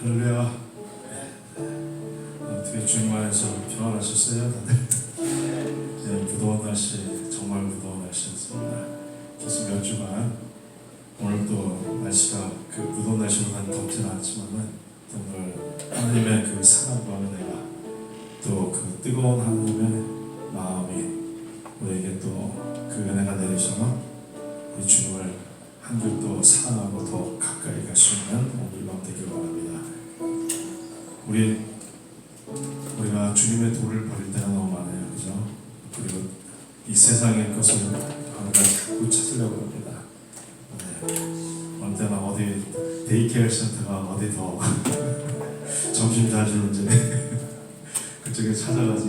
할렐루야. 어떻게 주님 안에서 평안하셨어요? 다들? 네, 무더운 날씨, 정말 무더운 날씨였습니다. 계속 몇 주간 오늘도 날씨가 그 무더운 날씨보다는 덥지는 않지만은 정말 하나님의 그 사랑과 은혜가 또 그 뜨거운 하나님의 마음이 우리에게 또 그 은혜가 내리셔서 우리 주님을 한결 더 사랑하고 더 가까이 갈 수 있는 오늘 밤 되길 바랍니다. 우리가 주님의 도를 버릴 때가 너무 많아요, 그죠? 그리고 이 세상의 것을 항상 자꾸 찾으려고 합니다. 네. 언제나 어디 데이케어 센터가 어디 더 점심 잘 주는지 그쪽에 찾아가서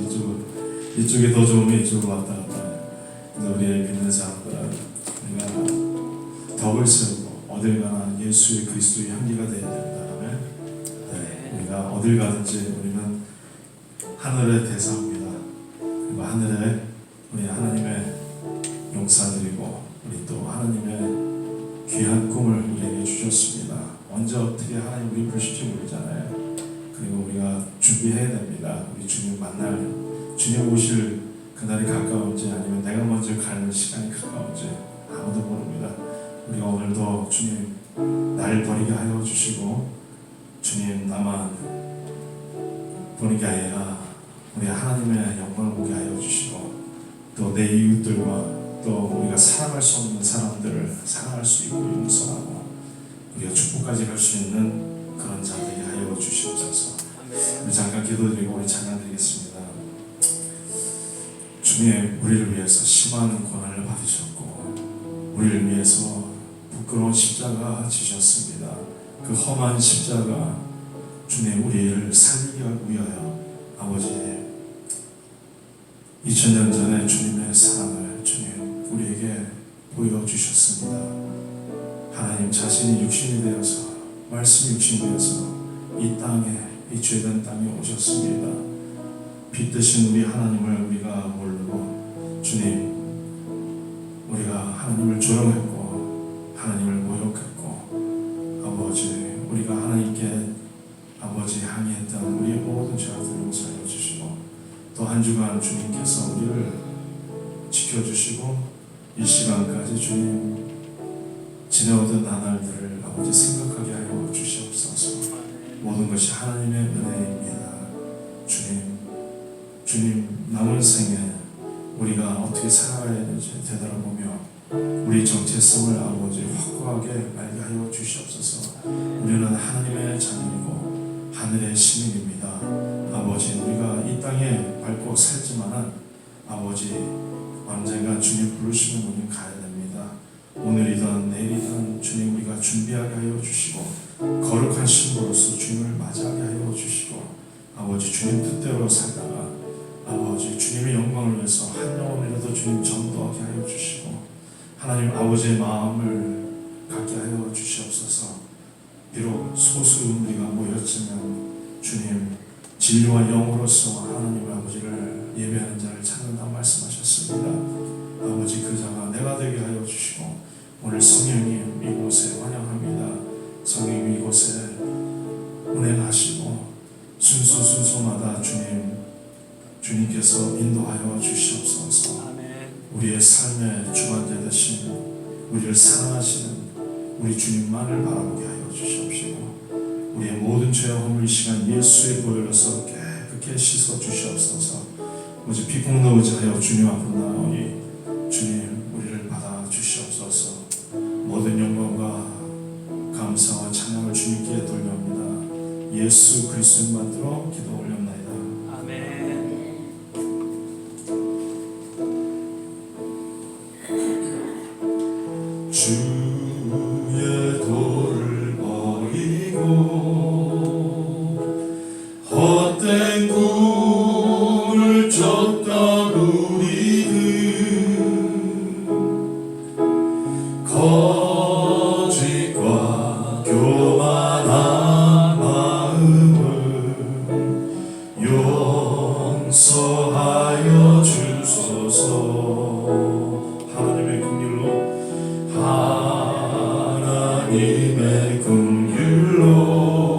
이쪽에 더 좋으면 이쪽으로 왔다 갔다. 근데 우리의 믿는 사람들은 우리가 덕을 세우고 어딜 가나 예수의 그리스도의 향기가 되어야 됩니다. 네, 우리가 어딜 가든지 우리는 하늘의 대사입니다. 그리고 하늘에 우리 하나님의 용사들이고 우리 또 하나님의 귀한 꿈을 우리에게 주셨습니다. 언제 어떻게 하나님 우리 부르실지 모르잖아요. 그리고 우리가 준비해야 됩니다. 우리 주님 만날 주님 오실 그날이 가까운지 아니면 내가 먼저 갈 시간이 가까운지 아무도 모릅니다. 우리가 오늘도 주님 날 버리게 하여 주시고 주님 나만 보는 게 아니라 우리 하나님의 영광을 보게 하여 주시고 또 내 이웃들과 또 우리가 사랑할 수 없는 사람들을 사랑할 수 있고 용서하고 우리가 축복까지 갈 수 있는 그런 자들이 하여 주시옵소서. 우리 잠깐 기도드리고 우리 찬양 드리겠습니다. 주님 우리를 위해서 심한 고난을 받으셨고 우리를 위해서 부끄러운 십자가 지셨습니다. 그 험한 십자가 주님 우리를 살리기 위하여 아버지 2000년 전에 주님의 사랑을 주님 우리에게 보여주셨습니다. 하나님 자신이 육신이 되어서 말씀 육신이 되어서 이 땅에 이 죄된 땅에 오셨습니다. 빛되신 우리 하나님을 우리가 모르고 주님 우리가 하나님을 조롱했고 하나님을 모욕했고 아버지 우리가 하나님께 아버지 항의했던 우리의 모든 죄악들 용서하여 주시고 또 한 주간 주님께서 우리를 지켜주시고 이 시간까지 주님 지내오던 나날들을 아버지 생각하게 하여 주시옵소서. 모든 것이 하나님의 은혜입니다. 주님 남은 생에 우리가 어떻게 살아가야 되는지 되돌아보며 우리 정체성을 아버지 확고하게 알게 하여 주시옵소서. 우리는 하나님의 자녀이고 하늘의 시민입니다. 아버지 우리가 이 땅에 밟고 살지만은 아버지 언젠가 주님 부르시면 우리는 가야 됩니다. 오늘이든 내일이든 주님 우리가 준비하게 하여 주시고 거룩한 신부로서 주님을 맞이하게 하여 주시고 아버지 주님 뜻대로 살다가 아버지 주님의 영광을 위해서 한 영혼이라도 주님 전도하게 하여 주시고 하나님 아버지의 마음을 갖게 하여 주시옵소서. 비록 소수 우리가 모였지만 주님 진리와 영으로서 하나님 아버지를 예배하는 자를 찾는다 말씀하셨습니다. 아버지 그 자가 내가 되게 하여 주시고 오늘 성령님 이곳에 환영합니다. 성령님 이곳에 운행하시고 순서마다 주님께서 인도하여 주시옵소서. 우리의 삶의 주관자 되신 우리를 사랑하시는 우리 주님만을 바라보게 하여 주시옵시고 우리의 모든 죄와 허물 이 시간 예수의 보혈로서 깨끗게 씻어 주시옵소서. 오직 비폭 넣지 하여 주님 앞으로 나오니 주님 우리를 받아 주시옵소서. 모든 영광과 감사와 찬양을 주님께 돌려옵니다. 예수 그리스도의 만들어 기도 올렸나이다. 아멘. 주의 도를 버리고 헛된 꿈을 쫓던 우리들 거짓과 교만한 마음을 용서하여 주소서. 하나님의 긍휼로 하나님의 긍휼로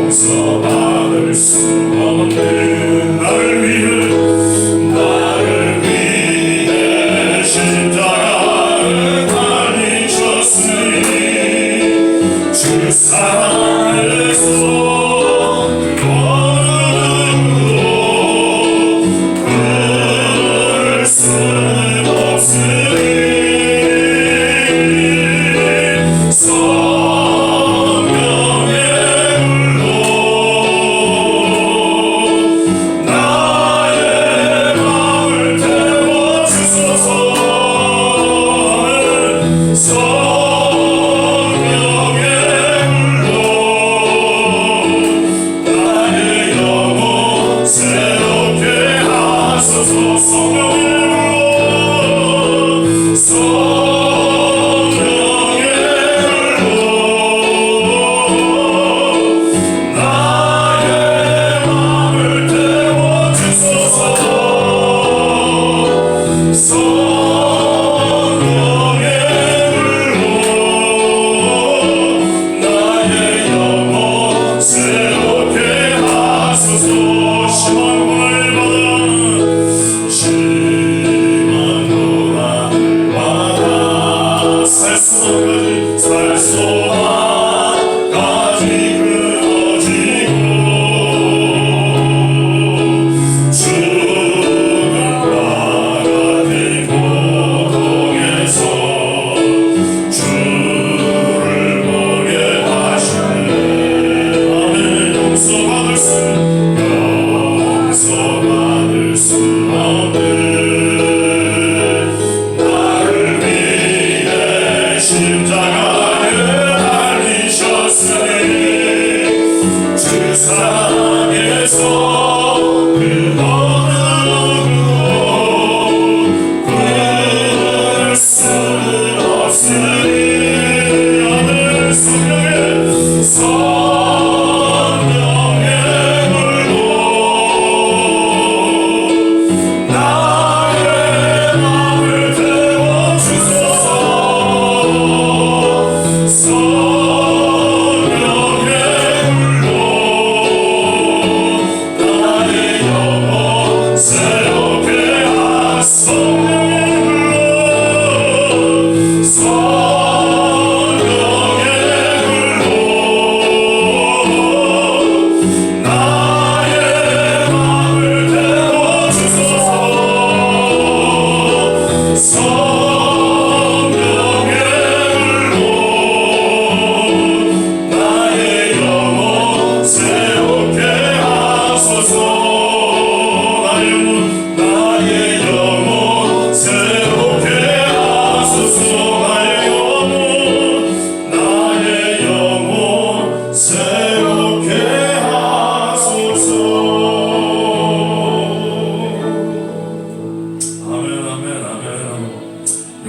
용서받을 수 없는 나를 위해 십자가를 달리셨으니 주 사랑에서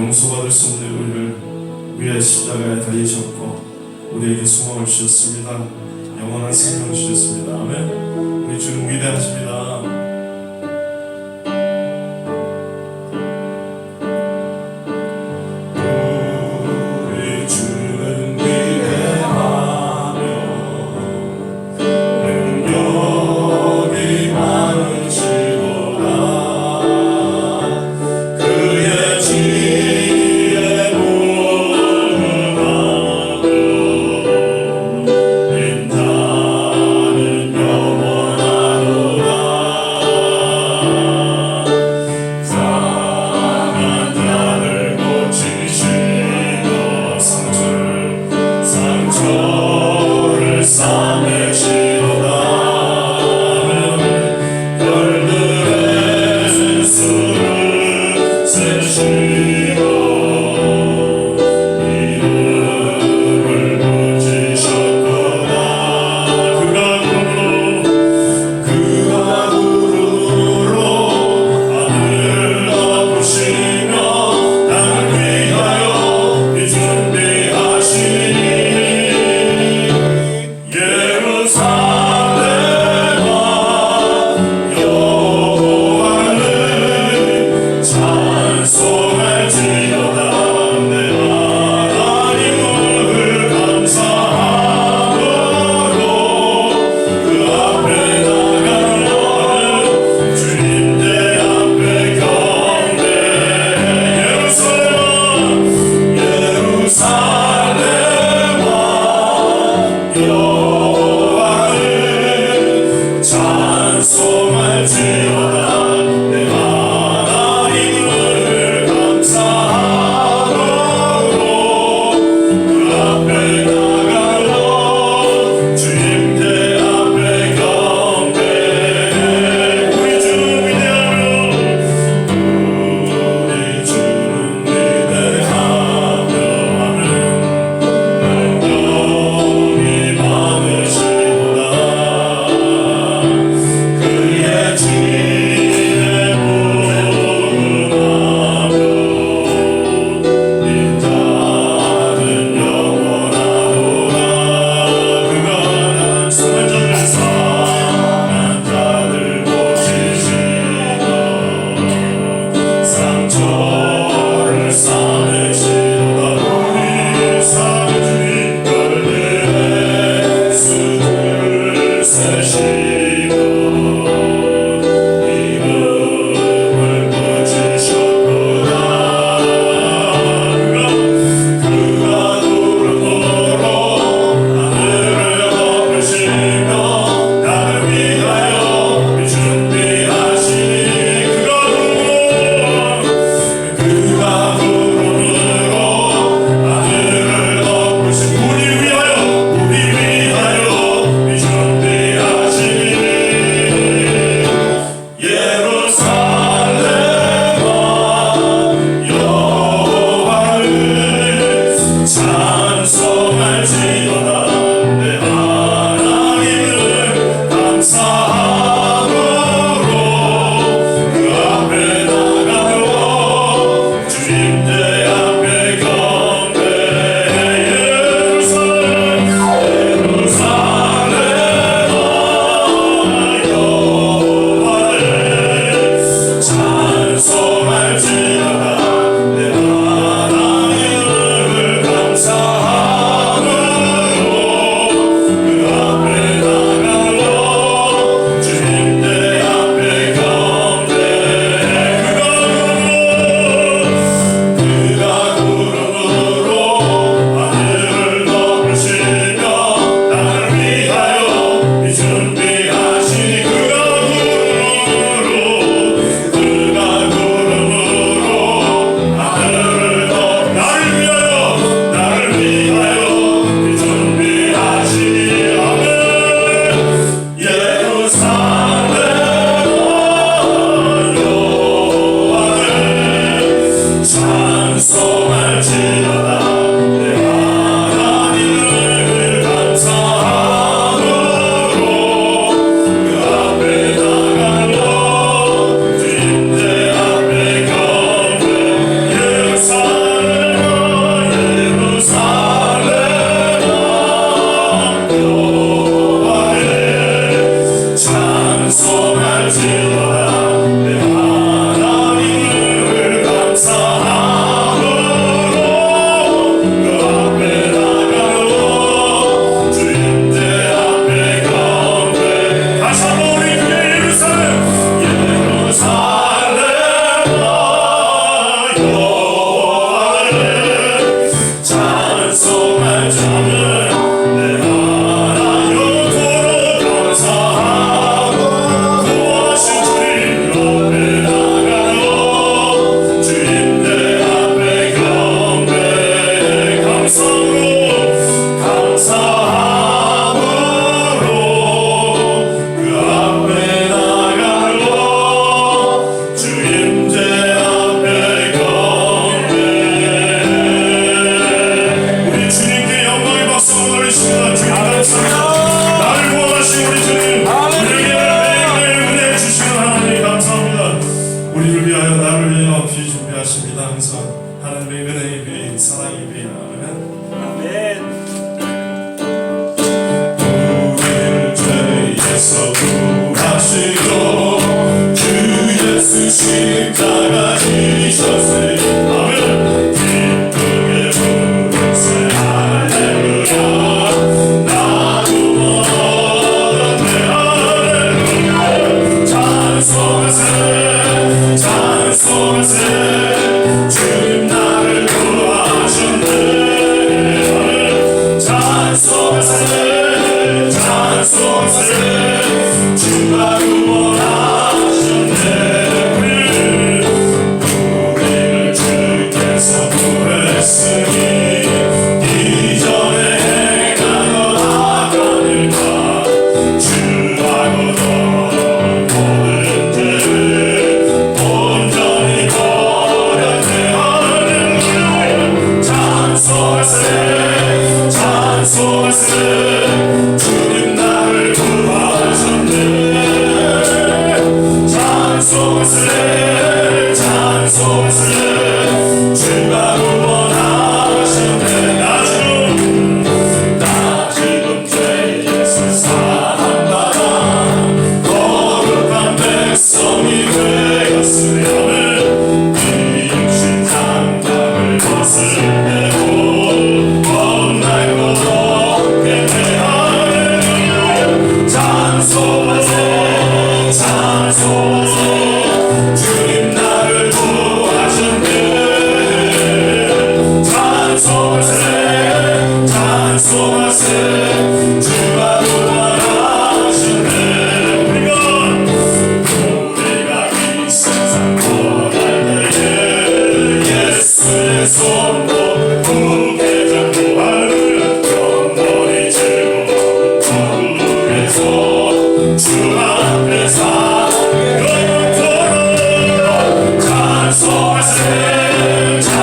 용서받을 수 없는 우리를 위해 십자가에 달리셨고 우리에게 소망을 주셨습니다. 영원한 생명을 주셨습니다. 아멘. 우리 주님 위대하십니다. 나는 영원하노라.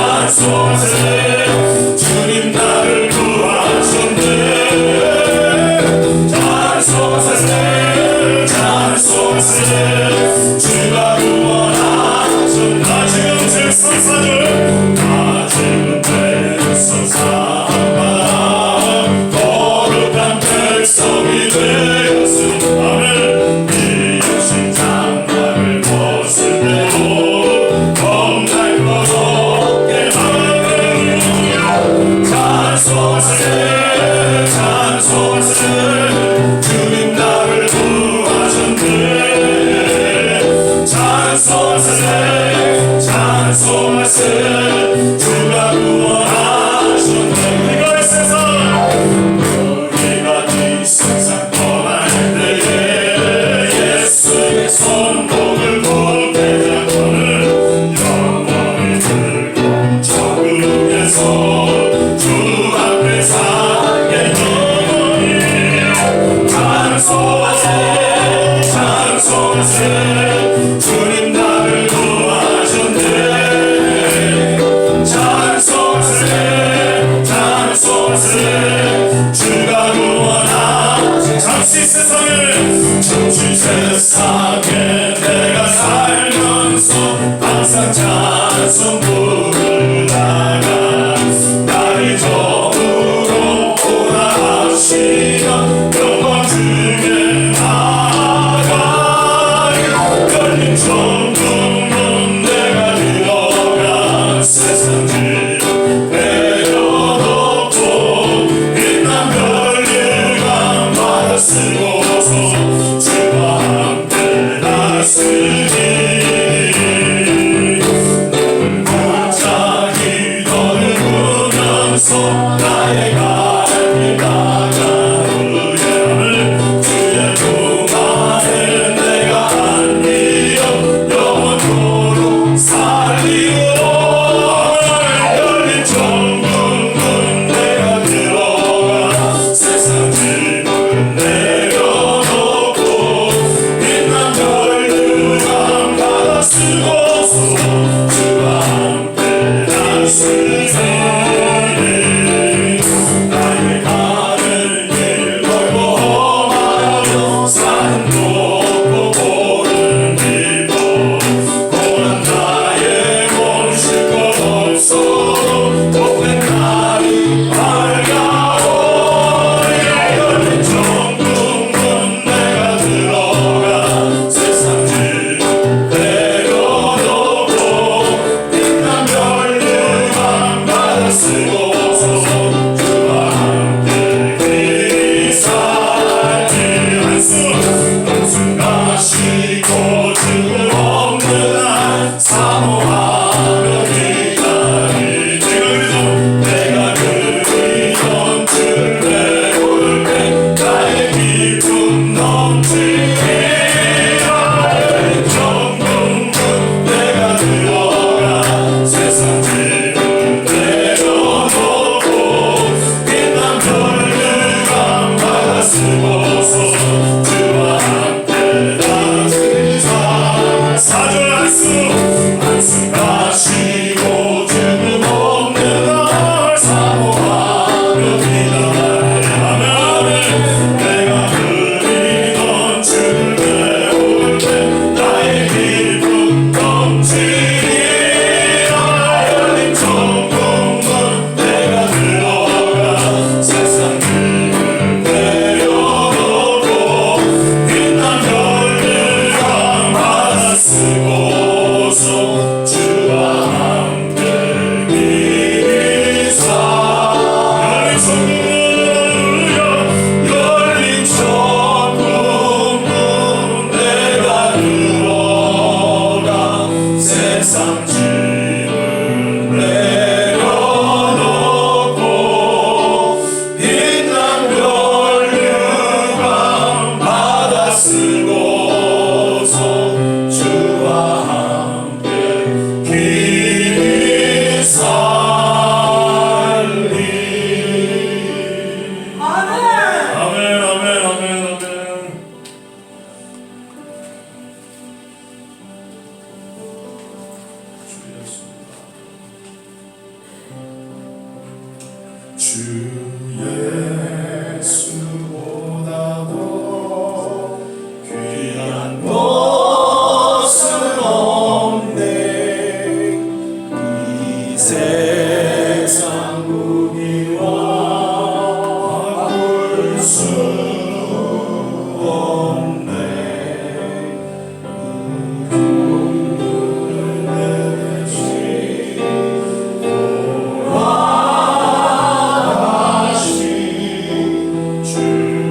찬송하세 주님 나를 구하셨네 찬송하세 주님 나를 구하셨네 찬송하세 찬송하세 주가 구원하셨네 우리가 이 세상 떠날 때에 예수의 손목을 볼 때야 너는 영원히 들고 천국에서 주 앞에 사게 영원히 찬송하세 찬송하세 주님 나를 구하셨네 찬송하세 찬송하세 주가 구원하신 잠시 세상에 내가 살면서 항상 찬송 부르다가 나를 저으로 오라 하시면 영광 주게 나가 열린 천국문 내가 들어가 세상 지름 내려놓고 빛난 별들과 바다 쓰고서 주와 함께 다스리니 눈물 굴자 기도를 부면서 나의 갈비 나가는 예함을 주의 품안에 내가 안기어 영원토록 살리오 열린 천국문 내가 들어가 세상 짐을 내려놓고 빛난 별들과 바다 쓰고서 주와 함께 다스리니 나의 가는 길 걸고 험하며 산 높고 고른 깊어 고난 나의 몸 쉴 것 없어 복된 날이 밝아오 열린 천국문 내가 들어가 세상 짐 내려놓고 빛난 별들과 바다 쓰고서 주와 함께 길이 살지 한숨 마시고 지금 없는 날 사모하며 기다리지 내가 그리던 주를 배울 때 나의 기쁨 넘치리라 열린 천국문 내가 들어가 세상 짐을 내려놓고 빛난 별들과 바다 쓰고서 주와 함께 다스리사 사절 한숨 마시고 지금 없는 날 사모하며 기다리라면 내가 그리던 주를 배울 때 나의 기쁨 넘치리라 열린 천국문 내가 들어가 세상 짐을 내려놓고 빛난 별들과 바다 쓰고서 주와 함께 길이 사 열린 천국문 내가 들어가 세상 짐을 내려놓고 빛난 별들과 바다 쓰고서 주와 함께 길이 살리 아멘 아멘 아멘 아멘 주 예수보다도 귀한 것은 없네 이 세상 무기와 바꿀 수 없네 눈물을 내리시 돌아가신 주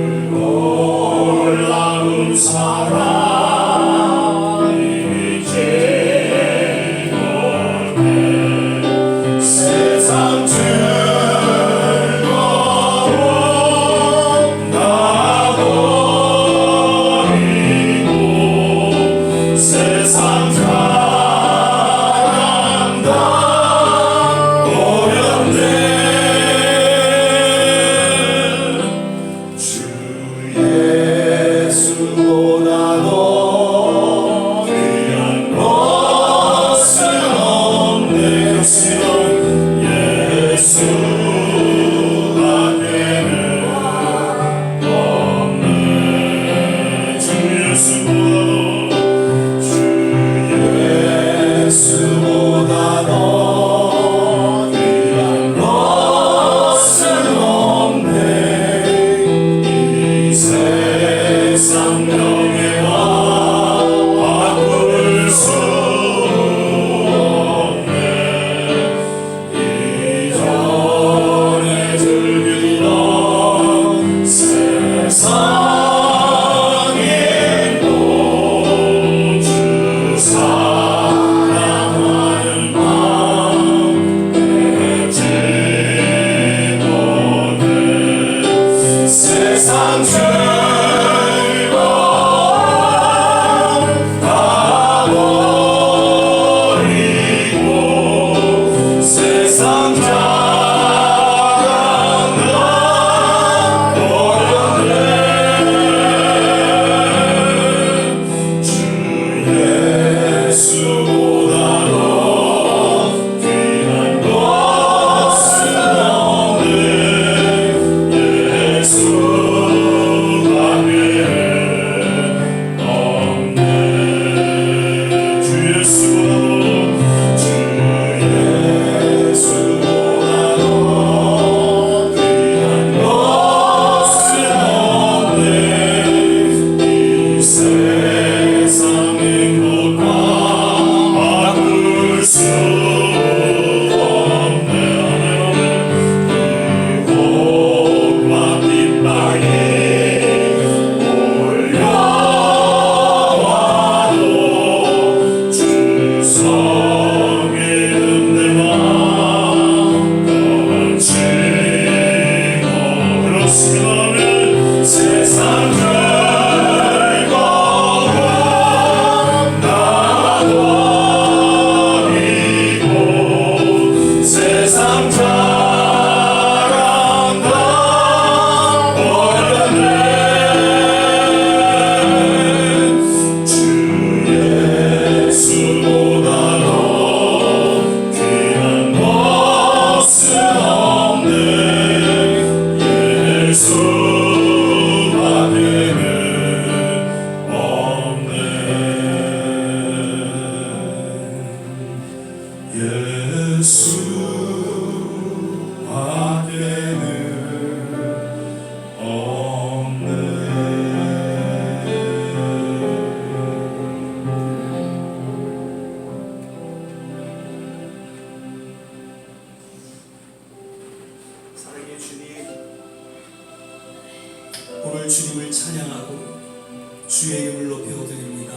오늘 주님을 찬양하고 주의 이름을 높여드립니다.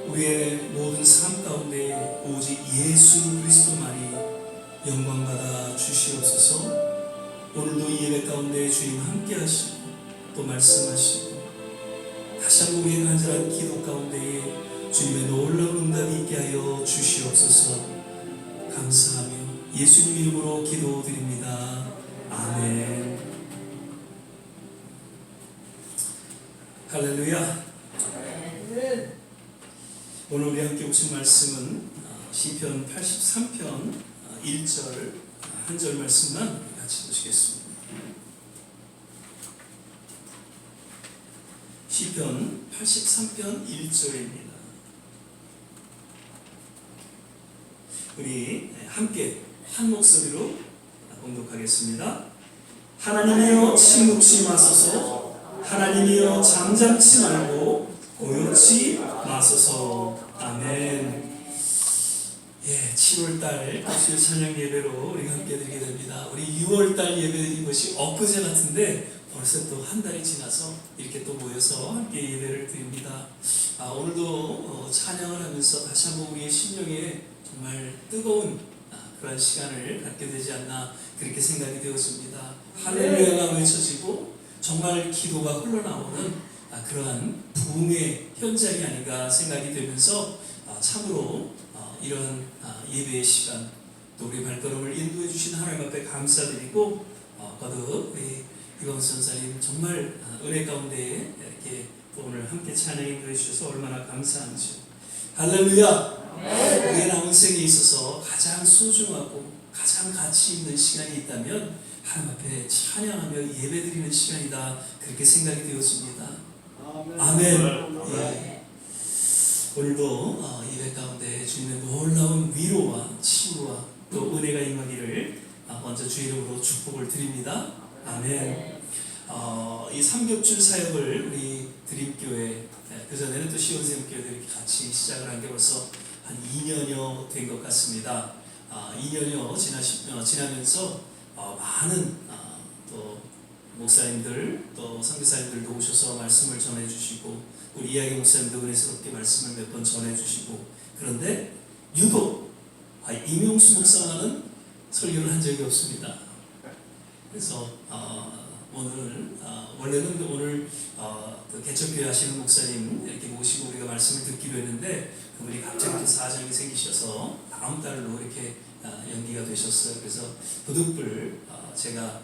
우리의 모든 삶 가운데 오직 예수 그리스도만이 영광받아 주시옵소서. 오늘도 이 예배 가운데 주님 함께 하시고 또 말씀하시고 다시 한번 우리의 간절한 기도 가운데에 주님의 놀라운 응답이 있게 하여 주시옵소서. 감사하며 예수님 이름으로 기도드립니다. 아멘. 할렐루야. 오늘 우리 함께 보신 말씀은 시편 83편 1절 한 절 말씀만 같이 보시겠습니다. 시편 83편 1절입니다. 우리 함께 한 목소리로 봉독하겠습니다. 하나님이여 침묵치 마소서. 하나님이여 잠잠치 말고 고요치 마소서. 아멘. 7월달 주일 찬양 예배로 우리가 함께 드리게 됩니다. 우리 6월달 예배 드린 것이 엊그제 같은데 벌써 또 한 달이 지나서 이렇게 또 모여서 함께 예배를 드립니다. 오늘도 찬양을 하면서 다시 한번 우리의 심령에 정말 뜨거운 그런 시간을 갖게 되지 않나 그렇게 생각이 되었습니다. 할렐루야가 외쳐지고 정말 기도가 흘러나오는 그러한 부흥의 현장이 아닌가 생각이 되면서 참으로 이런 예배의 시간 또 우리 발걸음을 인도해 주신 하나님 앞에 감사드리고 거듭 우리 이광수 전사님 정말 은혜 가운데 이렇게 또 오늘 함께 찬양 인도해 주셔서 얼마나 감사한지. 할렐루야. 우리의 남은 생에 있어서 가장 소중하고 가장 가치 있는 시간이 있다면 하나님 앞에 찬양하며 예배드리는 시간이다 그렇게 생각이 되었습니다. 아멘. 오늘도 예배 가운데 주님의 놀라운 위로와 치유와 또 은혜가 임하기를 먼저 주 이름으로 축복을 드립니다. 아멘. 이 삼겹줄 사역을 우리 드림교회 그전에는 또 시온샘교회들이 같이 시작을 한 게 벌써 한 2년여 된 것 같습니다. 2년여 지나면서 많은 또 목사님들 또 선교사님들도 오셔서 말씀을 전해주시고 우리 이야기 목사님도 은혜스럽게 말씀을 몇 번 전해주시고 그런데 유독 임용수 목사만은 설교를 한 적이 없습니다. 그래서 오늘 원래는 오늘 그 개척교회 하시는 목사님 이렇게 모시고 우리가 말씀을 듣기로 했는데 그분이 갑자기 또 사정이 생기셔서 다음 달로 이렇게 연기가 되셨어요. 그래서 부득불 제가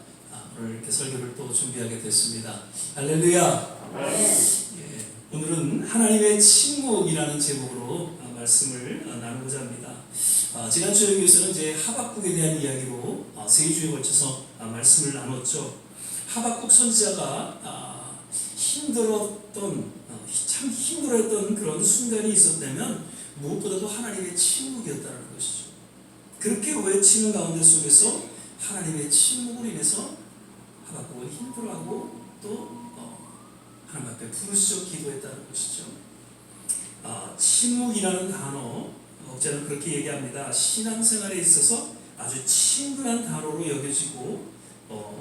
오늘 이렇게 설교를 또 준비하게 됐습니다. 할렐루야. 오늘은 하나님의 침묵이라는 제목으로 말씀을 나누고자 합니다. 지난 주일에서는 이제 하박국에 대한 이야기로 3주에 걸쳐서 말씀을 나눴죠. 하박국 선지자가 참 힘들었던 그런 순간이 있었다면 무엇보다도 하나님의 침묵이었다는 것이죠. 그렇게 외치는 가운데 속에서 하나님의 침묵으로 인해서 하박국은 힘들어하고 또 하나님 앞에 부르짖어 기도했다는 것이죠. 침묵이라는 단어 저는 그렇게 얘기합니다. 신앙생활에 있어서 아주 친근한 단어로 여겨지고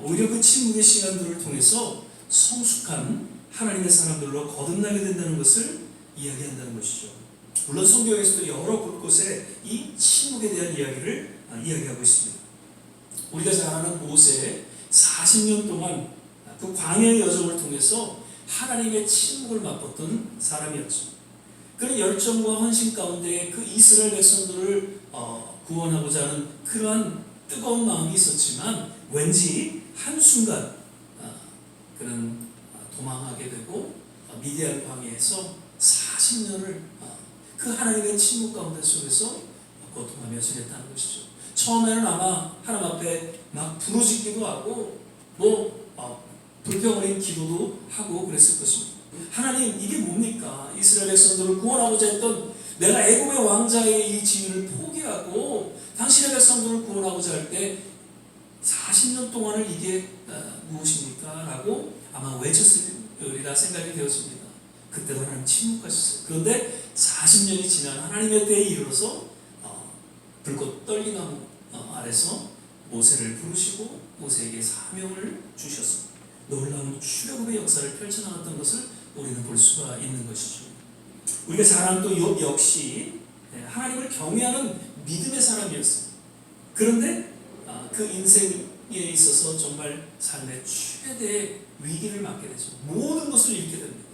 오히려 그 침묵의 시간들을 통해서 성숙한 하나님의 사람들로 거듭나게 된다는 것을 이야기한다는 것이죠. 물론 성경에서도 여러 곳곳에 이 침묵에 대한 이야기를 이야기하고 있습니다. 우리가 잘 아는 모세 40년 동안 그 광야의 여정을 통해서 하나님의 침묵을 맛봤던 사람이었죠. 그런 열정과 헌신 가운데 그 이스라엘 백성들을 구원하고자 하는 그러한 뜨거운 마음이 있었지만 왠지 한순간 그는 도망하게 되고 미디안 광야에서 40년을 그 하나님의 침묵 가운데 속에서 고통하며 지냈다는 것이죠. 처음에는 아마 하나님 앞에 막 부르짖기도 하고 불평어린 기도도 하고 그랬을 것입니다. 하나님 이게 뭡니까? 이스라엘 백성들을 구원하고자 했던 내가 애굽의 왕자의 이 지위를 포기하고 당신의 백성들을 구원하고자 할 때 40년 동안을 이게 무엇입니까? 라고 아마 외쳤으리라 생각이 되었습니다. 그때도 하나님 침묵하셨어요. 그런데 40년이 지난 하나님의 때에 이르러서 불꽃 떨기나무 아래서 모세를 부르시고 모세에게 사명을 주셨습니다. 놀라운 출애굽의 역사를 펼쳐나갔던 것을 우리는 볼 수가 있는 것이죠. 우리가 잘 아는 또 욥 역시 하나님을 경외하는 믿음의 사람이었어요. 그런데 그 인생에 있어서 정말 삶의 최대의 위기를 맞게 되죠. 모든 것을 잃게 됩니다.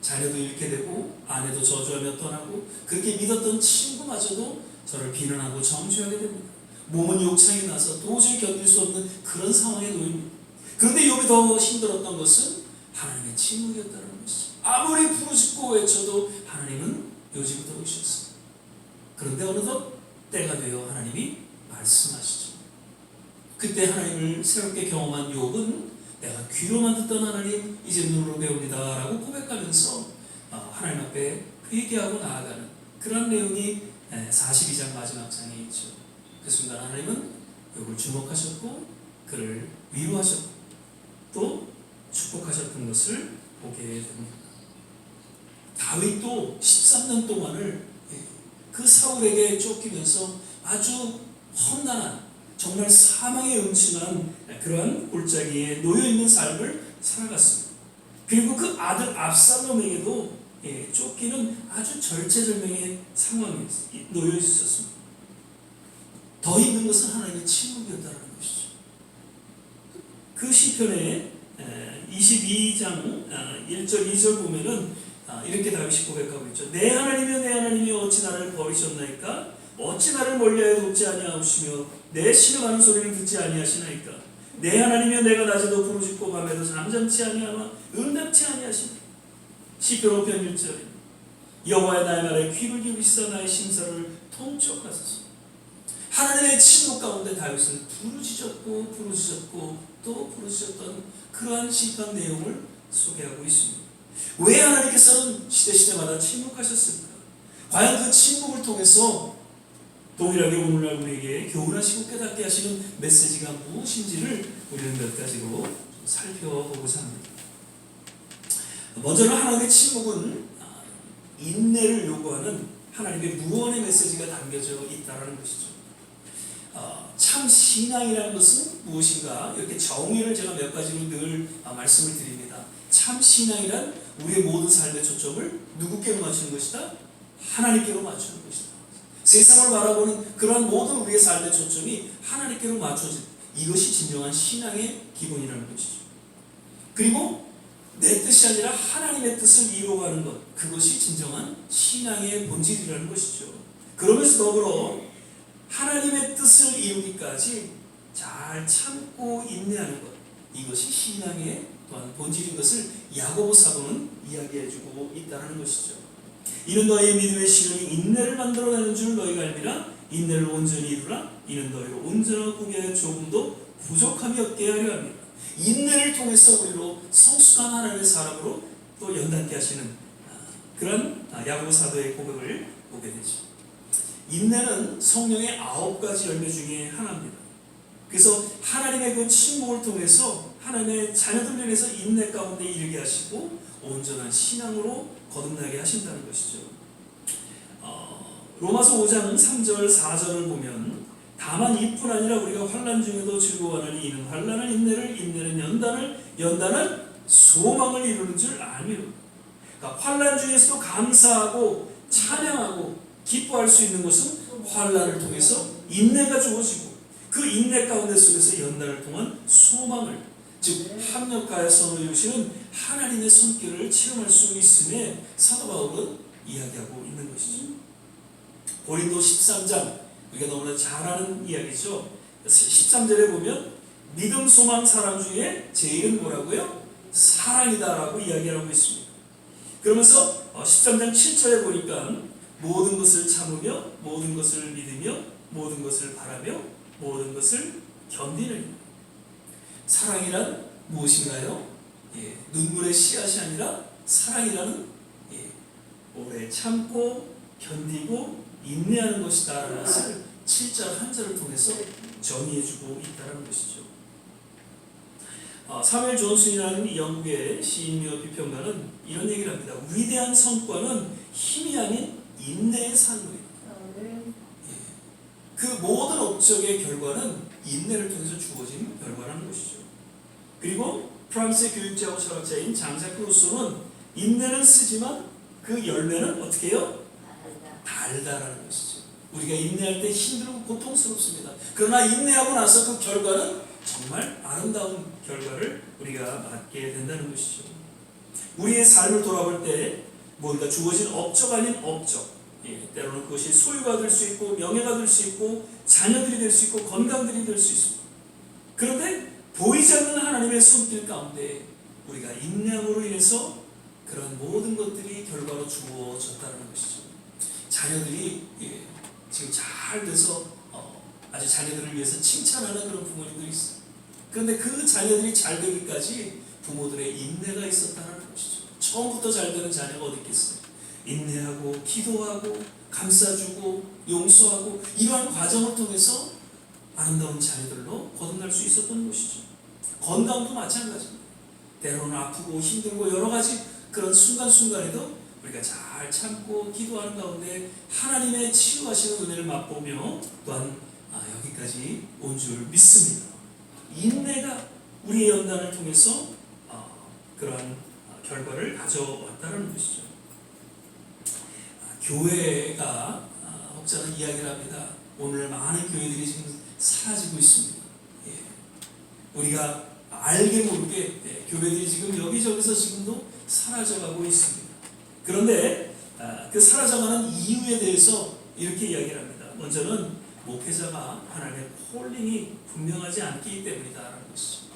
자녀도 잃게 되고 아내도 저주하며 떠나고 그렇게 믿었던 친구마저도 저를 비난하고 정죄하게 됩니다. 몸은 욕창이 나서 도저히 견딜 수 없는 그런 상황에 놓입니다. 그런데 욥이 더 힘들었던 것은 하나님의 침묵이었다는 것이죠. 아무리 부르짖고 외쳐도 하나님은 요지부터 오셨습니다. 그런데 어느덧 때가 되어 하나님이 말씀하시죠. 그때 하나님을 새롭게 경험한 욥은 내가 귀로만 듣던 하나님 이제 눈으로 배웁니다 라고 고백하면서 하나님 앞에 회개하고 나아가는 그런 내용이 42장 마지막 장에 있죠. 그 순간 하나님은 욥을 주목하셨고 그를 위로하셨고 또 축복하셨던 것을 보게 됩니다. 다윗도 13년 동안을 그 사울에게 쫓기면서 아주 험난한 정말 사망에 음침한 그러한 골짜기에 놓여있는 삶을 살아갔습니다. 그리고 그 아들 압살롬에게도 쫓기는 아주 절체절명의 상황에 놓여 있었습니다. 더 힘든 것은 하나님의 침묵이었다는 것이죠. 그 시편의 22장 1절 2절 보면은 이렇게 다윗이 고백하고 있죠. 내 하나님이여 내 하나님이여 어찌 나를 버리셨나이까? 어찌 나를 멀리하여 돕지 아니하시며 내 신음하는 소리를 듣지 아니하시나이까? 내 하나님이여 내가 낮에도 부르짖고 밤에도 잠잠치 아니하며 응답치 아니하시나이까? 시편 5편 1절 여호와의 나의 말에 귀를 기울이시사 나의 심사를 통촉하소서. 하나님의 침묵 가운데 다윗은 부르짖었고 또 부르짖었던 그러한 시편 내용을 소개하고 있습니다. 왜 하나님께서는 시대마다 침묵하셨을까? 과연 그 침묵을 통해서 동일하게 오늘날 우리에게 교훈하시고 깨닫게 하시는 메시지가 무엇인지를 우리는 몇 가지로 살펴보고자 합니다. 먼저는 하나님의 침묵은 인내를 요구하는 하나님의 무언의 메시지가 담겨져 있다는 것이죠. 참 신앙이라는 것은 무엇인가? 이렇게 정의를 제가 몇 가지로 늘 말씀을 드립니다. 참 신앙이란 우리의 모든 삶의 초점을 누구께로 맞추는 것이다? 하나님께로 맞추는 것이다. 세상을 바라보는 그러한 모든 우리의 삶의 초점이 하나님께로 맞춰진 이것이 진정한 신앙의 기본이라는 것이죠. 그리고 내 뜻이 아니라 하나님의 뜻을 이루어가는 것, 그것이 진정한 신앙의 본질이라는 것이죠. 그러면서 더불어 하나님의 뜻을 이루기까지 잘 참고 인내하는 것, 이것이 신앙의 또한 본질인 것을 야고보 사도는 이야기해주고 있다는 것이죠. 이는 너희의 믿음의 시련이 인내를 만들어내는 줄 너희가 알미라. 인내를 온전히 이루라. 이는 너희로 온전하고 구비하여 조금도 부족함이 없게 하려 합니다. 인내를 통해서 우리로 성숙한 하나님의 사람으로 또 연단케 하시는 그런 야고보 사도의 고백을 보게 되죠. 인내는 성령의 9가지 열매 중에 하나입니다. 그래서 하나님의 그 침묵을 통해서 하나님의 자녀들을 위해서 인내 가운데 이르게 하시고 온전한 신앙으로 거듭나게 하신다는 것이죠. 로마서 5장 3절 4절을 보면 다만 이뿐 아니라 우리가 환난 중에도 즐거워하느니 이는 환난은 인내를, 인내는 연단을, 연단은 소망을 이루는 줄 알미로. 그러니까 환난 중에서도 감사하고 찬양하고 기뻐할 수 있는 것은 환난을 통해서 인내가 주어지고 그 인내 가운데 속에서 연단을 통한 소망을, 즉 합력하여서 이루시는 하나님의 손길을 체험할 수 있음에 사도 바울은 이야기하고 있는 것이죠. 고린도 13장, 우리가 너무나 잘 아는 이야기죠. 13절에 보면 믿음, 소망, 사랑 중에 제일은 뭐라고요? 사랑이다라고 이야기하고 있습니다. 그러면서 13장 7절에 보니까 모든 것을 참으며 모든 것을 믿으며 모든 것을 바라며 모든 것을 견디는 사랑이란 무엇인가요? 눈물의 씨앗이 아니라 사랑이라는 오래 참고 견디고 인내하는 것이다 라는 것을 7절 한 절을 통해서 정의해주고 있다는 것이죠. 사무엘 존슨이라는 영국의 시인이며 비평가는 이런 얘기를 합니다. 위대한 성과는 힘이 아닌 인내의 산물이다. 그 모든 업적의 결과는 인내를 통해서 주어진 결과라는 것이죠. 그리고 프랑스의 교육자하고 철학자인 장자크 루소는 인내는 쓰지만 그 열매는 어떻게 해요? 달다라는 것이죠. 우리가 인내할 때 힘들고 고통스럽습니다. 그러나 인내하고 나서 그 결과는 정말 아름다운 결과를 우리가 맞게 된다는 것이죠. 우리의 삶을 돌아볼 때 뭔가 주어진 업적 아닌 업적, 때로는 그것이 소유가 될 수 있고 명예가 될 수 있고 자녀들이 될 수 있고 건강들이 될 수 있습니다. 그런데 보이지 않는 하나님의 손길 가운데 우리가 인내함으로 인해서 그런 모든 것들이 결과로 주어졌다는 것이죠. 자녀들이 지금 잘 돼서 아주 자녀들을 위해서 칭찬하는 그런 부모님들이 있어요. 그런데 그 자녀들이 잘 되기까지 부모들의 인내가 있었다는 것이죠. 처음부터 잘 되는 자녀가 어디 있겠어요? 인내하고 기도하고 감싸주고 용서하고 이러한 과정을 통해서 아름다운 자녀들로 거듭날 수 있었던 것이죠. 건강도 마찬가지입니다. 때로는 아프고 힘들고 여러 가지 그런 순간순간에도 우리가 잘 참고 기도하는 가운데 하나님의 치유하시는 은혜를 맛보며 또한 여기까지 온 줄 믿습니다. 인내가 우리의 연단을 통해서 그러한 결과를 가져왔다는 것이죠. 교회가 혹자는 이야기를 합니다. 오늘 많은 교회들이 지금 사라지고 있습니다. 우리가 알게 모르게 교회들이 지금 여기저기서 지금도 사라져가고 있습니다. 그런데 그 사라져가는 이유에 대해서 이렇게 이야기를 합니다. 먼저는 목회자가 하나님의 콜링이 분명하지 않기 때문이다라는 것이죠.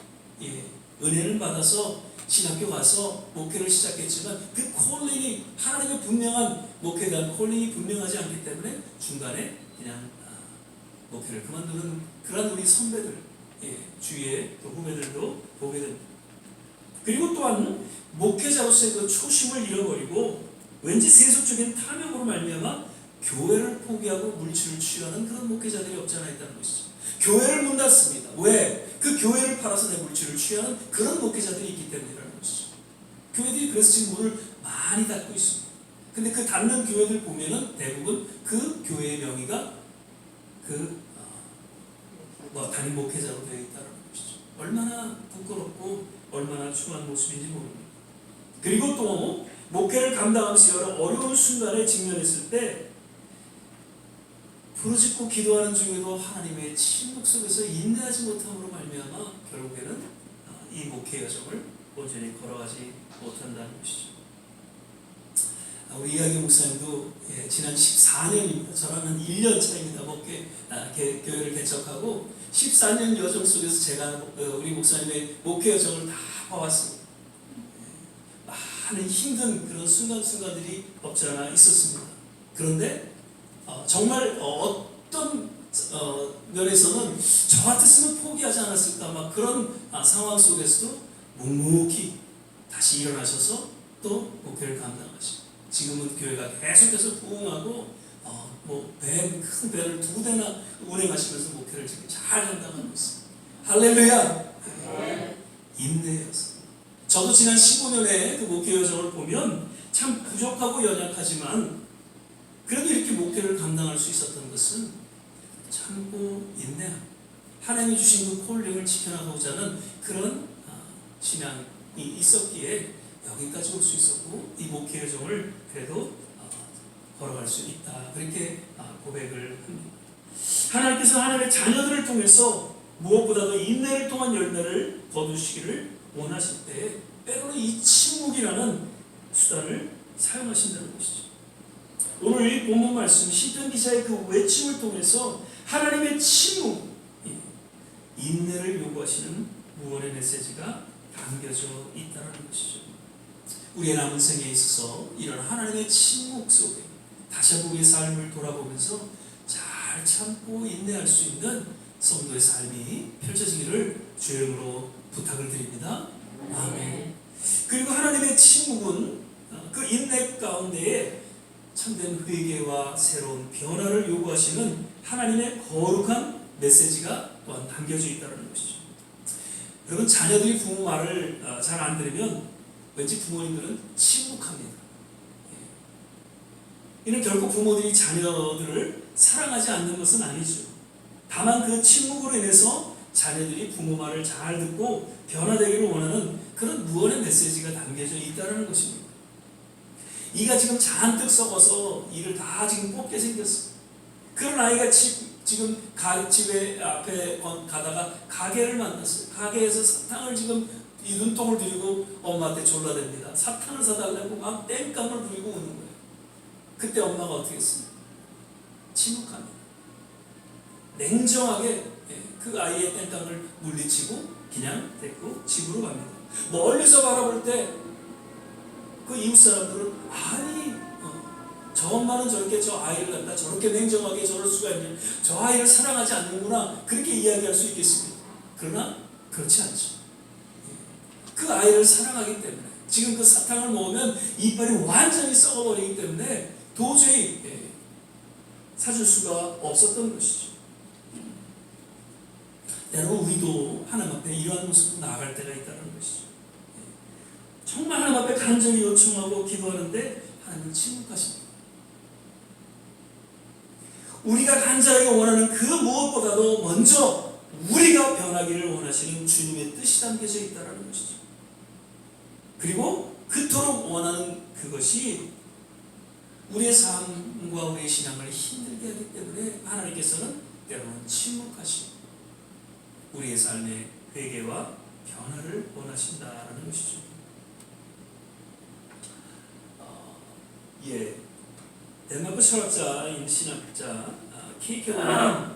은혜를 받아서 신학교 가서 목회를 시작했지만 그 콜링이 하나님의 분명한 목회에 대한 콜링이 분명하지 않기 때문에 중간에 그냥 목회를 그만두는 그런 우리 선배들, 주위의 또 후배들도 보게 됩니다. 그리고 또한 목회자로서의 그 초심을 잃어버리고 왠지 세속적인 탐욕으로 말미암아 교회를 포기하고 물질을 취하는 그런 목회자들이 없지 않아 있다는 것이죠. 교회를 문 닫습니다. 왜? 그 교회를 팔아서 내 물질을 취하는 그런 목회자들이 있기 때문이라는 것이죠. 교회들이 그래서 지금 문을 많이 닫고 있습니다. 근데 그 닫는 교회들 보면은 대부분 그 교회의 명의가 담임 목회자로 되어 있다는 것이죠. 얼마나 부끄럽고 얼마나 추한 모습인지 모릅니다. 그리고 또 목회를 감당하면서 여러 어려운 순간에 직면했을 때 부르짖고 기도하는 중에도 하나님의 침묵 속에서 인내하지 못함으로 말미암아 결국에는 이 목회 여정을 온전히 걸어가지 못한다는 것이죠. 우리 이야기 목사님도 지난 14년입니다. 저랑은 1년 차입니다. 교회를 개척하고 14년 여정 속에서 제가 우리 목사님의 목회 여정을 다 봐왔습니다. 많은 힘든 그런 순간들이 없지 않아 있었습니다. 그런데 정말 어떤 면에서는 저 같았으면 포기하지 않았을까 막 그런 상황 속에서도 묵묵히 다시 일어나셔서 또 목회를 감당하시고 지금은 교회가 계속해서 부흥하고 큰 배를 2대나 운행하시면서 목회를 지금 잘 감당하고 있습니다. 할렐루야! 인내였어. 저도 지난 15년의 그 목회 여정을 보면 참 부족하고 연약하지만 그래도 이렇게 목회를 감당할 수 있었던 것은 참고 인내함, 하나님이 주신 그 콜링을 지켜나가고자 하는 그런 신앙이 있었기에 여기까지 올 수 있었고 이 목회 여정을 그래도 걸어갈 수 있다. 그렇게 고백을 합니다. 하나님께서 하나님의 자녀들을 통해서 무엇보다도 인내를 통한 열매를 거두시기를 원하실 때 때로는 이 침묵이라는 수단을 사용하신다는 것이죠. 오늘 이 본문 말씀 시편 기자의 그 외침을 통해서 하나님의 침묵, 인내를 요구하시는 무언의 메시지가 담겨져 있다는 것이죠. 우리의 남은 생에 있어서 이런 하나님의 침묵 속에 다시 한번 우리의 삶을 돌아보면서 잘 참고 인내할 수 있는 성도의 삶이 펼쳐지기를 주의 이름으로 부탁을 드립니다. 아멘. 그리고 하나님의 침묵은 그 인내 가운데에 참된 회개와 새로운 변화를 요구하시는 하나님의 거룩한 메시지가 또한 담겨져 있다는 것이죠. 여러분, 자녀들이 부모 말을 잘 안 들으면 왠지 부모님들은 침묵합니다. 이는 결코 부모들이 자녀들을 사랑하지 않는 것은 아니죠. 다만 그 침묵으로 인해서 자녀들이 부모 말을 잘 듣고 변화되기를 원하는 그런 무언의 메시지가 담겨져 있다는 것입니다. 이가 지금 잔뜩 썩어서 이를 다 지금 뽑게 생겼어. 그런 아이가 지금 집에 앞에 가다가 가게를 만났어요. 가게에서 사탕을 지금 이 눈동을 들이고 엄마한테 졸라댑니다. 사탕을 사달라고 막 땡깡을 부리고 오는 거예요. 그때 엄마가 어떻게 했어요? 침묵합니다. 냉정하게 그 아이의 땡깡을 물리치고 그냥 데리고 집으로 갑니다. 멀리서 바라볼 때 그 이웃 사람들은 아니 저 엄마는 저렇게 저 아이를 갖다 저렇게 냉정하게 저럴 수가 있냐, 저 아이를 사랑하지 않는구나, 그렇게 이야기할 수 있겠습니다. 그러나 그렇지 않죠. 그 아이를 사랑하기 때문에 지금 그 사탕을 먹으면 이빨이 완전히 썩어버리기 때문에 도저히 사줄 수가 없었던 것이죠. 여러분, 우리도 하나님 앞에 이러한 모습으로 나아갈 때가 있다는 것이죠. 정말 하나님 앞에 간절히 요청하고 기도하는데 하나님은 침묵하십니다. 우리가 간절하게 원하는 그 무엇보다도 먼저 우리가 변하기를 원하시는 주님의 뜻이 담겨져 있다는 것이죠. 그리고 그토록 원하는 그것이 우리의 삶과 우리의 신앙을 힘들게 하기 때문에 하나님께서는 때로는 침묵하시고 우리의 삶의 회개와 변화를 원하신다는 것이죠. 덴마크 철학자인 신학자 케이케가는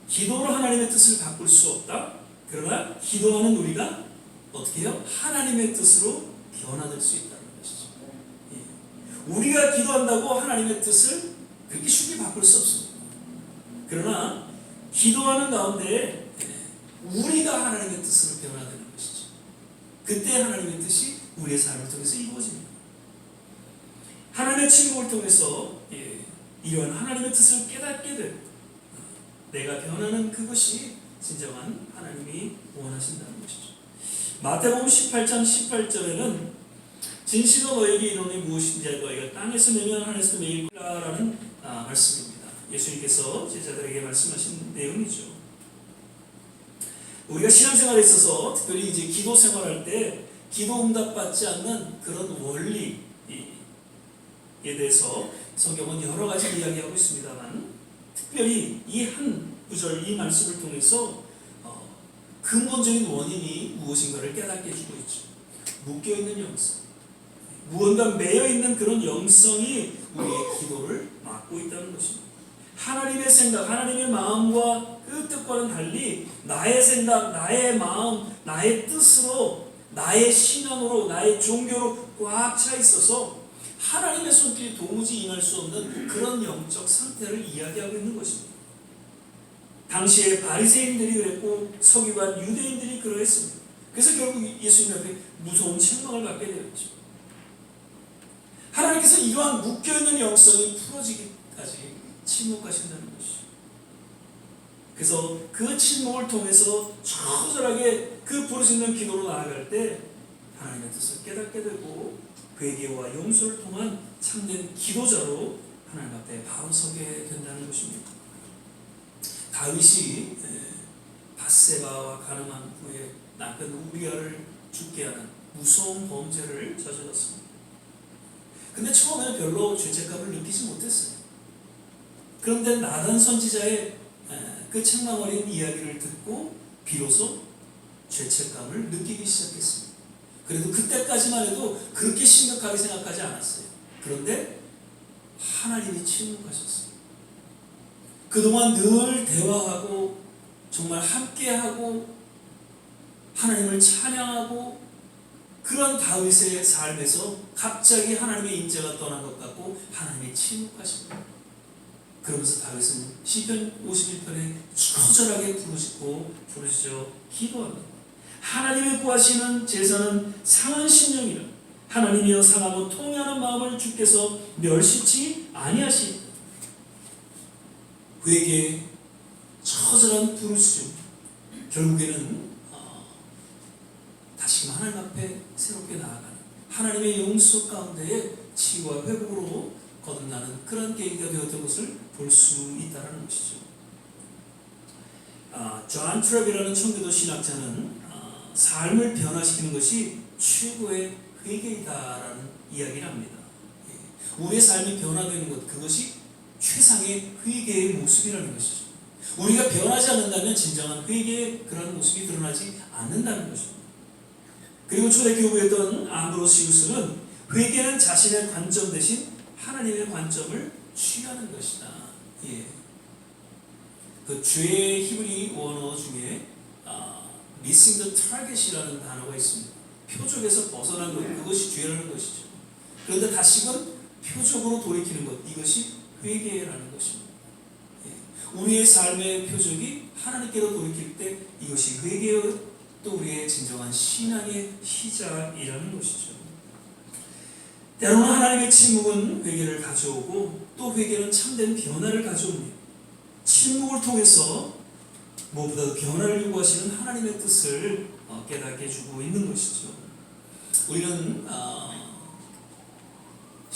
기도로 하나님의 뜻을 바꿀 수 없다. 그러나 기도하는 우리가 어떻게 해요? 하나님의 뜻으로 변화될 수 있다는 것이죠. 우리가 기도한다고 하나님의 뜻을 그렇게 쉽게 바꿀 수 없습니다. 그러나 기도하는 가운데 우리가 하나님의 뜻으로 변화되는 것이죠. 그때 하나님의 뜻이 우리의 삶을 통해서 이루어집니다. 하나님의 침묵을 통해서 이러한 하나님의 뜻을 깨닫게 되고 내가 변하는 그것이 진정한 하나님이 원하신다는 것이죠. 마태복음 18장 18절에는 진실로 너에게 이르노니 무엇인지 너희가 땅에서 내면 하늘에서 매일 라는 말씀입니다. 예수님께서 제자들에게 말씀하신 내용이죠. 우리가 신앙생활에 있어서 특별히 이제 기도 생활할 때 기도 응답받지 않는 그런 원리에 대해서 성경은 여러 가지 이야기하고 있습니다만 특별히 이 한 구절 이 말씀을 통해서 근본적인 원인이 무엇인가를 깨닫게 해주고 있죠. 묶여있는 영성, 무언가 매여있는 그런 영성이 우리의 기도를 막고 있다는 것입니다. 하나님의 생각, 하나님의 마음과 그 뜻과는 달리 나의 생각, 나의 마음, 나의 뜻으로, 나의 신앙으로, 나의 종교로 꽉 차 있어서 하나님의 손길이 도무지 임할 수 없는 그런 영적 상태를 이야기하고 있는 것입니다. 당시에 바리새인들이 그랬고 서기관 유대인들이 그러했습니다. 그래서 결국 예수님 앞에 무서운 책망을 받게 되었죠. 하나님께서 이러한 묶여있는 영성이 풀어지기까지 침묵하신다는 것이죠. 그래서 그 침묵을 통해서 처절하게 그 부르짖는 기도로 나아갈 때 하나님의 뜻을 깨닫게 되고 회개와 용서를 통한 참된 기도자로 하나님 앞에 바로 서게 된다는 것입니다. 다윗이 밧세바와 가늠한 후에 남편 우리아를 죽게 하는 무서운 범죄를 저질렀습니다. 근데 처음에는 별로 죄책감을 느끼지 못했어요. 그런데 나단 선지자의 그 책망 어린 이야기를 듣고 비로소 죄책감을 느끼기 시작했습니다. 그래도 그때까지만 해도 그렇게 심각하게 생각하지 않았어요. 그런데 하나님이 침묵하셨어요. 그동안 늘 대화하고 정말 함께하고 하나님을 찬양하고 그런 다윗의 삶에서 갑자기 하나님의 임재가 떠난 것 같고 하나님이 침묵하십니다. 그러면서 다윗은 시편 51편에 처절하게 부르짖고 기도합니다. 하나님이 구하시는 제사는 상한 심령이라 하나님이여 상하고 통회하는 마음을 주께서 멸시치 아니하시리다. 회개, 처절한 부르짖음, 결국에는 다시금 하나님 앞에 새롭게 나아가는 하나님의 용서 가운데에 치유와 회복으로 거듭나는 그런 계기가 되었던 것을 볼 수 있다는 것이죠. 존 트랩이라는 청교도 신학자는 삶을 변화시키는 것이 최고의 회개이다라는 이야기를 합니다. 우리의 삶이 변화되는 것, 그것이 최상의 회개의 모습이라는 것이죠. 우리가 변하지 않는다면 진정한 회개의 그런 모습이 드러나지 않는다는 것입니다. 그리고 초대교부였던 암브로시우스는 회개는 자신의 관점 대신 하나님의 관점을 취하는 것이다. 그 죄의 히브리 원어 중에 missing the target이라는 단어가 있습니다. 표적에서 벗어난 것, 그것이 죄라는 것이죠. 그런데 다시금 표적으로 돌이키는 것, 이것이 회개라는 것입니다. 우리의 삶의 표적이 하나님께로 돌이킬 때 이것이 회개요, 또 우리의 진정한 신앙의 시작이라는 것이죠. 때로는 하나님의 침묵은 회개를 가져오고 또 회개는 참된 변화를 가져옵니다. 침묵을 통해서 무엇보다도 변화를 요구하시는 하나님의 뜻을 깨닫게 해주고 있는 것이죠. 우리는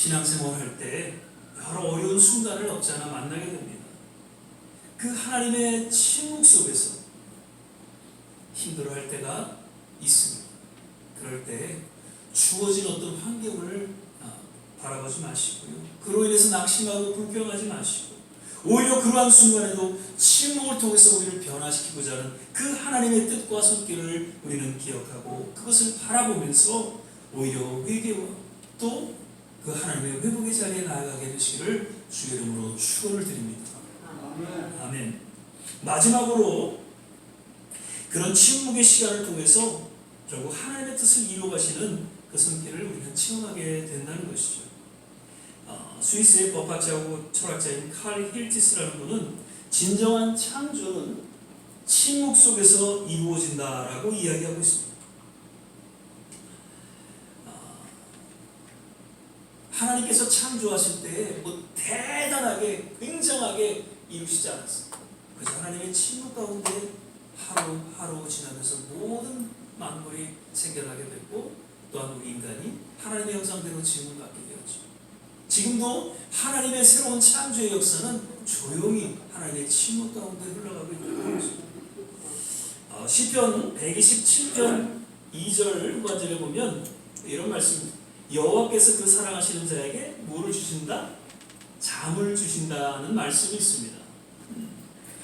신앙생활 할 때 여러 어려운 순간을 없지 않아 만나게 됩니다. 그 하나님의 침묵 속에서 힘들어할 때가 있습니다. 그럴 때 주어진 어떤 환경을 바라보지 마시고요. 그로 인해서 낙심하고 불평하지 마시고 오히려 그러한 순간에도 침묵을 통해서 우리를 변화시키고자 하는 그 하나님의 뜻과 손길을 우리는 기억하고 그것을 바라보면서 오히려 회개와 또 그 하나님의 회복의 자리에 나아가게 되시기를 주의 이름으로 축원을 드립니다. 아멘. 마지막으로 그런 침묵의 시간을 통해서 결국 하나님의 뜻을 이루어가시는 그 손길을 우리는 체험하게 된다는 것이죠. 스위스의 법학자고 철학자인 칼 힐티스라는 분은 진정한 창조는 침묵 속에서 이루어진다라고 이야기하고 있습니다. 하나님께서 창조하실 때 뭐 대단하게 굉장하게 이루시지 않았어요. 그래서 하나님의 침묵 가운데 하루하루 지나면서 모든 만물이 생겨나게 됐고 또한 우리 인간이 하나님의 형상대로 지음을 받게 되었죠. 지금도 하나님의 새로운 창조의 역사는 조용히 하나님의 침묵 가운데 흘러가고 있다는 것입니다. 시편 127편 2절 후반절에 보면 이런 말씀입니다. 여호와께서 그 사랑하시는 자에게 뭐를 주신다? 잠을 주신다는 말씀이 있습니다.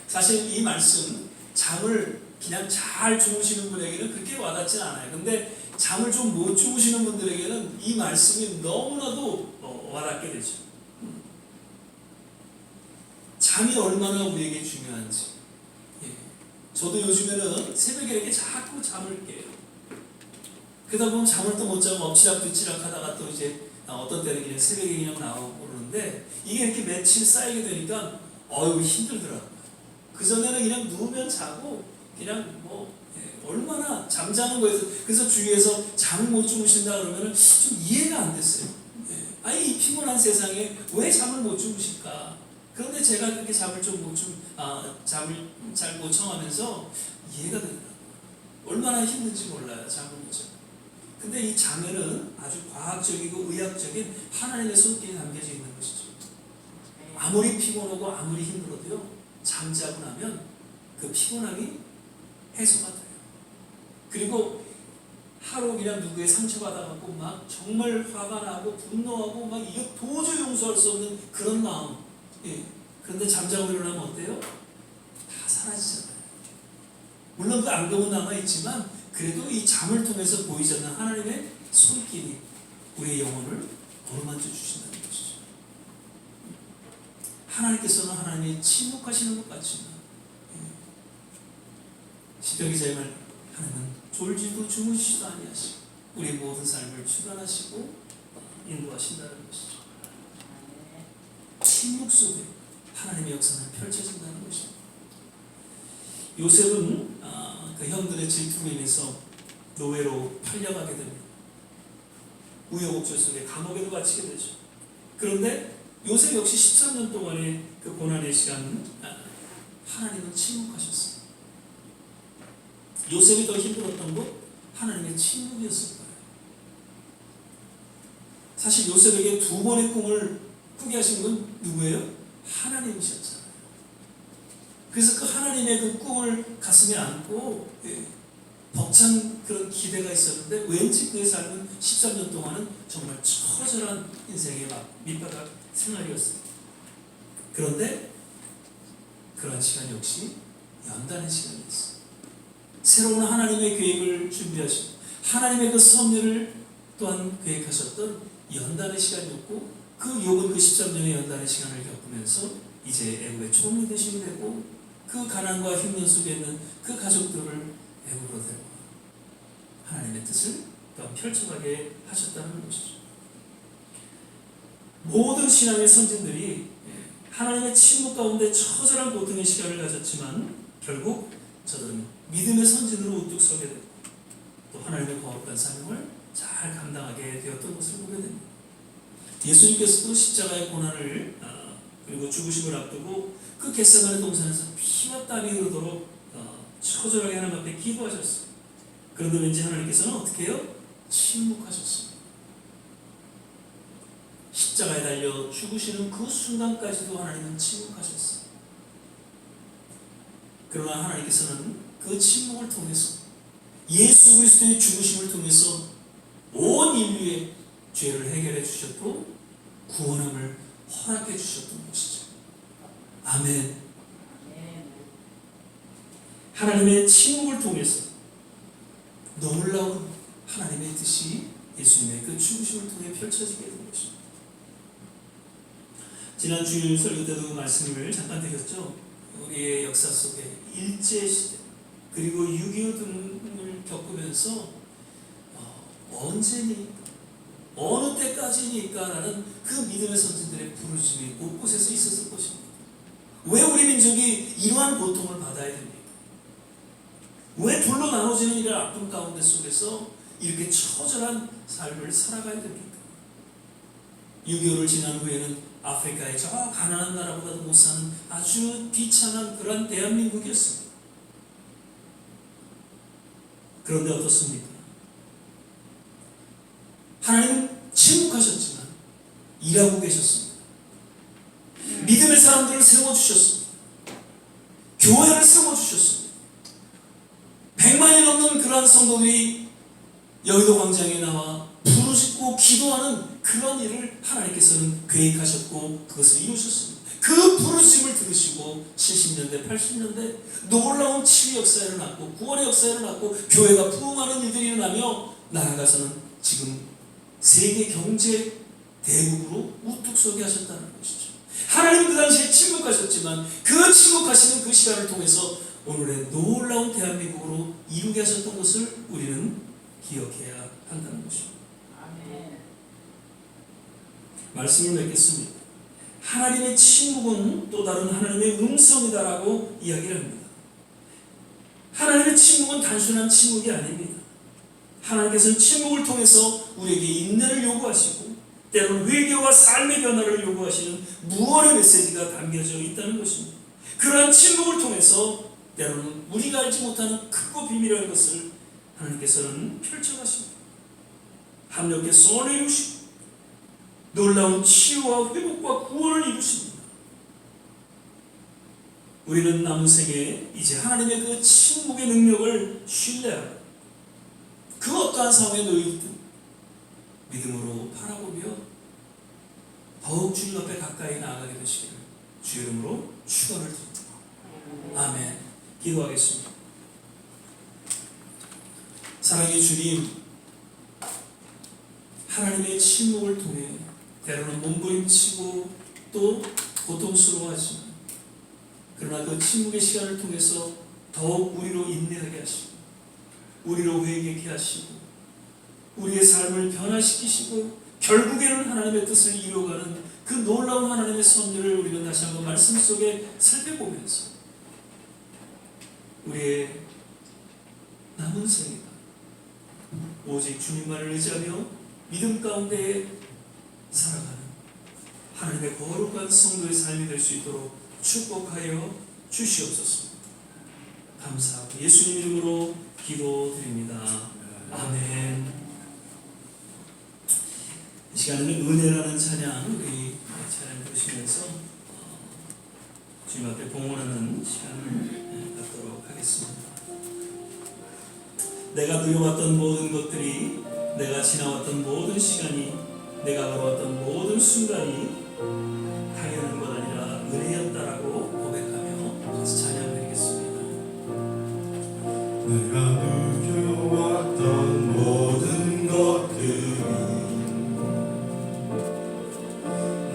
사실 이 말씀 잠을 그냥 잘 주무시는 분에게는 그렇게 와닿지 않아요. 근데 잠을 좀 못 주무시는 분들에게는 이 말씀이 너무나도 와닿게 되죠. 잠이 얼마나 우리에게 중요한지. 저도 요즘에는 새벽에 이렇게 자꾸 잠을 깨요. 그러다 보면 잠을 또 못 자고 엎치락뒤치락 하다가 또 이제 어떤 때는 그냥 새벽에 그냥 나오고 그러는데 이게 이렇게 며칠 쌓이게 되니까 힘들더라고요. 그전에는 그냥 누우면 자고 그냥 얼마나 잠자는 거에서 그래서 주위에서 잠을 못 주무신다 그러면 좀 이해가 안 됐어요. 아니 이 피곤한 세상에 왜 잠을 못 주무실까? 그런데 제가 그렇게 잠을 잘 못 청하면서 이해가 되더라고요. 얼마나 힘든지 몰라요. 잠을 못 자고. 근데 이 잠에는 아주 과학적이고 의학적인 하나님의 손길이 담겨져 있는 것이죠. 아무리 피곤하고 아무리 힘들어도요, 잠자고 나면 그 피곤함이 해소가 돼요. 그리고 하루 그냥 누구의 상처받아갖고 막 정말 화가 나고 분노하고 막 이게 도저히 용서할 수 없는 그런 마음. 그런데 잠자고 일어나면 어때요? 다 사라지잖아요. 물론 그 안경은 남아있지만 그래도 이 잠을 통해서 보이지 않는 하나님의 손길이 우리의 영혼을 어루만져 주신다는 것이죠. 하나님께서는 하나님이 침묵하시는 것 같지만 시편 기자의 말 하나님은 졸지도 주무시지도 아니하시고 우리 모든 삶을 주관하시고 인도하신다는 것이죠. 침묵 속에 하나님의 역사는 펼쳐진다는 것입니다. 요셉은 그 형들의 질투로 인해서 노예로 팔려가게 됩니다. 우여곡절 속에 감옥에도 갇히게 되죠. 그런데 요셉 역시 13년 동안의 그 고난의 시간 하나님은 침묵하셨어요. 요셉이 더 힘들었던 것 하나님의 침묵이었을 거예요. 사실 요셉에게 두 번의 꿈을 꾸게 하신 건 누구예요? 하나님이셨잖아요. 그래서 그 하나님의 그 꿈을 가슴에 안고 벅찬 그런 기대가 있었는데 왠지 그의 삶은 13년 동안은 정말 처절한 인생의 밑바닥 생활이었어요. 그런데 그러한 시간 역시 연단의 시간이었어요. 새로운 하나님의 계획을 준비하시고 하나님의 그 섭리를 또한 계획하셨던 연단의 시간이었고 그 욥은 그 13년의 연단의 시간을 겪으면서 이제 애굽의 총리 되시게 되고 그 가난과 흉년 속에 있는 그 가족들을 애굽으로 데려와 하나님의 뜻을 또한 펼쳐가게 하셨다는 것이죠. 모든 신앙의 선진들이 하나님의 침묵 가운데 처절한 고통의 시간을 가졌지만 결국 저들은 믿음의 선진으로 우뚝 서게 되고 또 하나님의 거룩한 사명을 잘 감당하게 되었던 것을 보게 됩니다. 예수님께서도 십자가의 고난을 그리고 죽으심을 앞두고 그 겟세마네 동산에서 피와 땀이 흐르도록 처절하게 하나님 앞에 기도하셨어요. 그런데 왠지 하나님께서는 어떻게 해요? 침묵하셨습니다. 십자가에 달려 죽으시는 그 순간까지도 하나님은 침묵하셨어요. 그러나 하나님께서는 그 침묵을 통해서 예수 그리스도의 죽으심을 통해서 온 인류의 죄를 해결해 주셨고 구원함을 허락해 주셨던 것이죠. 아멘. 하나님의 침묵을 통해서 놀라운 하나님의 뜻이 예수님의 그 죽으심을 통해 펼쳐지게 된 것입니다. 지난 주일 설교 때도 그 말씀을 잠깐 드렸죠. 우리의 역사 속에 일제시대 그리고 6.25 등을 겪으면서 언제니 어느 때까지니까 라는 그 믿음의 선진들의 부르심이 곳곳에서 있었을 것입니다. 왜 우리 민족이 이러한 고통을 받아야 됩니까? 왜 둘로 나눠지는 이런 아픔 가운데 속에서 이렇게 처절한 삶을 살아가야 됩니까? 6.25를 지난 후에는 아프리카의 저 가난한 나라보다도 못 사는 아주 비참한 그런 대한민국이었습니다. 그런데 어떻습니까? 하나님은 침묵하셨지만 일하고 계셨습니다. 믿음의 사람들을 세워주셨습니다. 교회를 세워주셨습니다. 100만이 넘는 그러한 성도들이 여의도 광장에 나와 부르짖고 기도하는 그런 일을 하나님께서는 계획하셨고 그것을 이루셨습니다. 그 부르심을 들으시고 70년대, 80년대 놀라운 치유 역사가 일어났고 구원의 역사가 일어났고 교회가 부흥하는 일들이 일어나며 나아가서는 지금 세계 경제 대국으로 우뚝 서게 하셨다는 것이죠. 하나님 그 당시에 침묵하셨지만 그 침묵하시는 그 시간을 통해서 오늘의 놀라운 대한민국으로 이루게 하셨던 것을 우리는 기억해야 한다는 것입니다. 아멘. 말씀을 맺겠습니다. 하나님의 침묵은 또 다른 하나님의 음성이다라고 이야기를 합니다. 하나님의 침묵은 단순한 침묵이 아닙니다. 하나님께서는 침묵을 통해서 우리에게 인내를 요구하시고 때로는 회개와 삶의 변화를 요구하시는 무언의 메시지가 담겨져 있다는 것입니다. 그러한 침묵을 통해서 때로는 우리가 알지 못하는 크고 비밀한 것을 하나님께서는 펼쳐가십니다. 합력의 선을 이루시고 놀라운 치유와 회복과 구원을 이루십니다. 우리는 남은 생에 이제 하나님의 그 침묵의 능력을 신뢰하고 그 어떠한 상황에 놓이든 믿음으로 바라보며 더욱 주님 앞에 가까이 나아가게 되시기를 주의 이름으로 축원을 드립니다. 아멘. 기도하겠습니다. 사랑의 주님, 하나님의 침묵을 통해 때로는 몸부림치고 또 고통스러워하지만 그러나 그 침묵의 시간을 통해서 더욱 우리로 인내하게 하시고 우리로 회개케 하시고 우리의 삶을 변화시키시고 결국에는 하나님의 뜻을 이루어가는 그 놀라운 하나님의 섭리를 우리는 다시 한번 말씀 속에 살펴보면서 우리의 남은 생애가 오직 주님만을 의지하며 믿음 가운데 살아가는 하나님의 거룩한 성도의 삶이 될 수 있도록 축복하여 주시옵소서. 감사하고 예수님 이름으로 기도드립니다. 아멘. 이 시간에는 은혜라는 찬양 우리 찬양 부르시면서 주님 앞에 봉헌하는 시간을 갖도록 하겠습니다. 내가 누려왔던 모든 것들이, 내가 지나왔던 모든 시간이, 내가 걸어왔던 모든 순간이 당연한 것 아니라 은혜였다라고 고백하며 같이 찬양드리겠습니다. 내가 누려왔던 모든 것들이,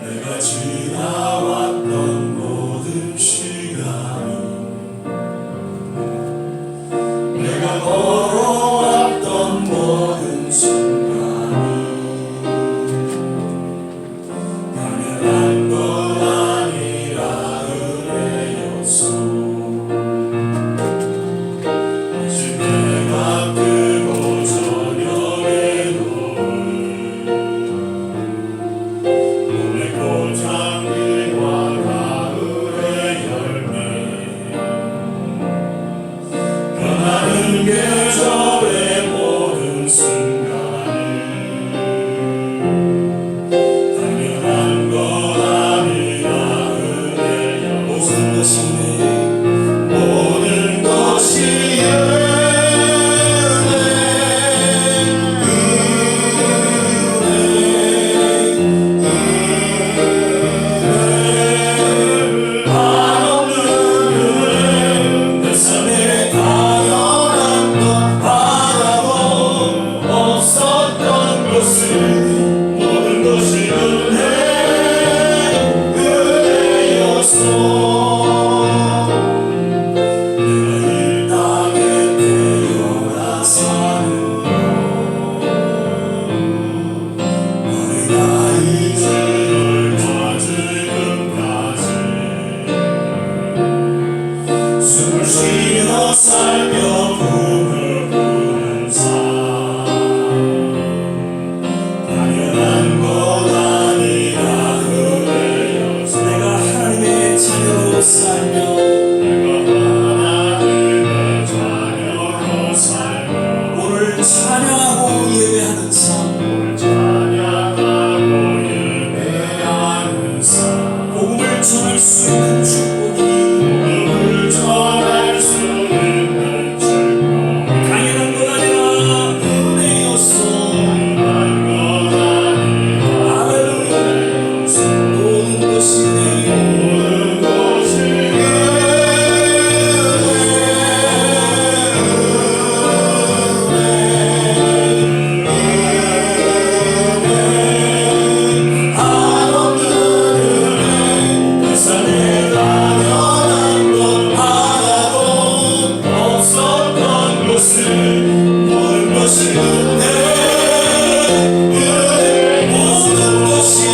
내가 지나왔던 모든 시간이, 내가 걸어왔던 모든 순간이 당연한 것 아니라 은혜였어. 오직 내가 뜨고 저녁에 노을 몸의 꽃향기와 가을의 열매 변하는 계절의 모든 순간에 모든 것이 은혜였소. 내가 이 땅에 태어나 사느라 어린 나이 지을 지금까지 숨을 쉬며 살며 꿈을 꾸는 삶, 당연한 것 아니라 그래요. 내가 하나님의 자녀로 살며 오늘 찬양하고 예배하는 삶, 복음을 전할 수 있는 축복이 당연한 것 아니라 은혜였소. 할렐루야. 모든 것이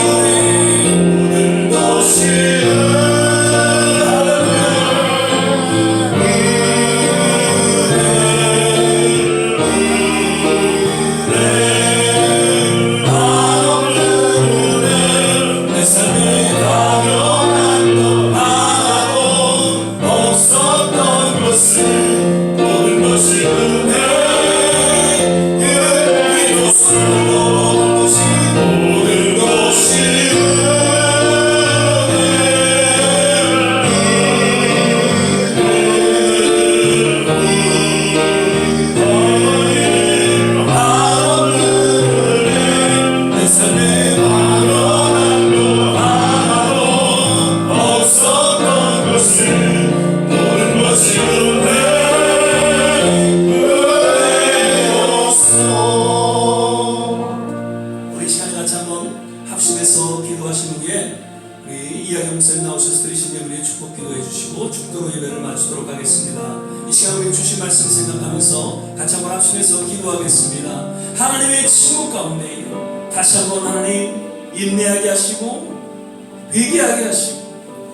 우리 시간에 같이 한번 합심해서 기도하신 후에 우리 이하경 목사님 나오셔서 드리신 예물의 축복 기도해 주시고 축도로 예배를 마치도록 하겠습니다. 이 시간 우리 주신 말씀 생각하면서 같이 한번 합심해서 기도하겠습니다. 하나님의 친구 가운데 다시 한번 하나님 인내하게 하시고 회개하게 하시고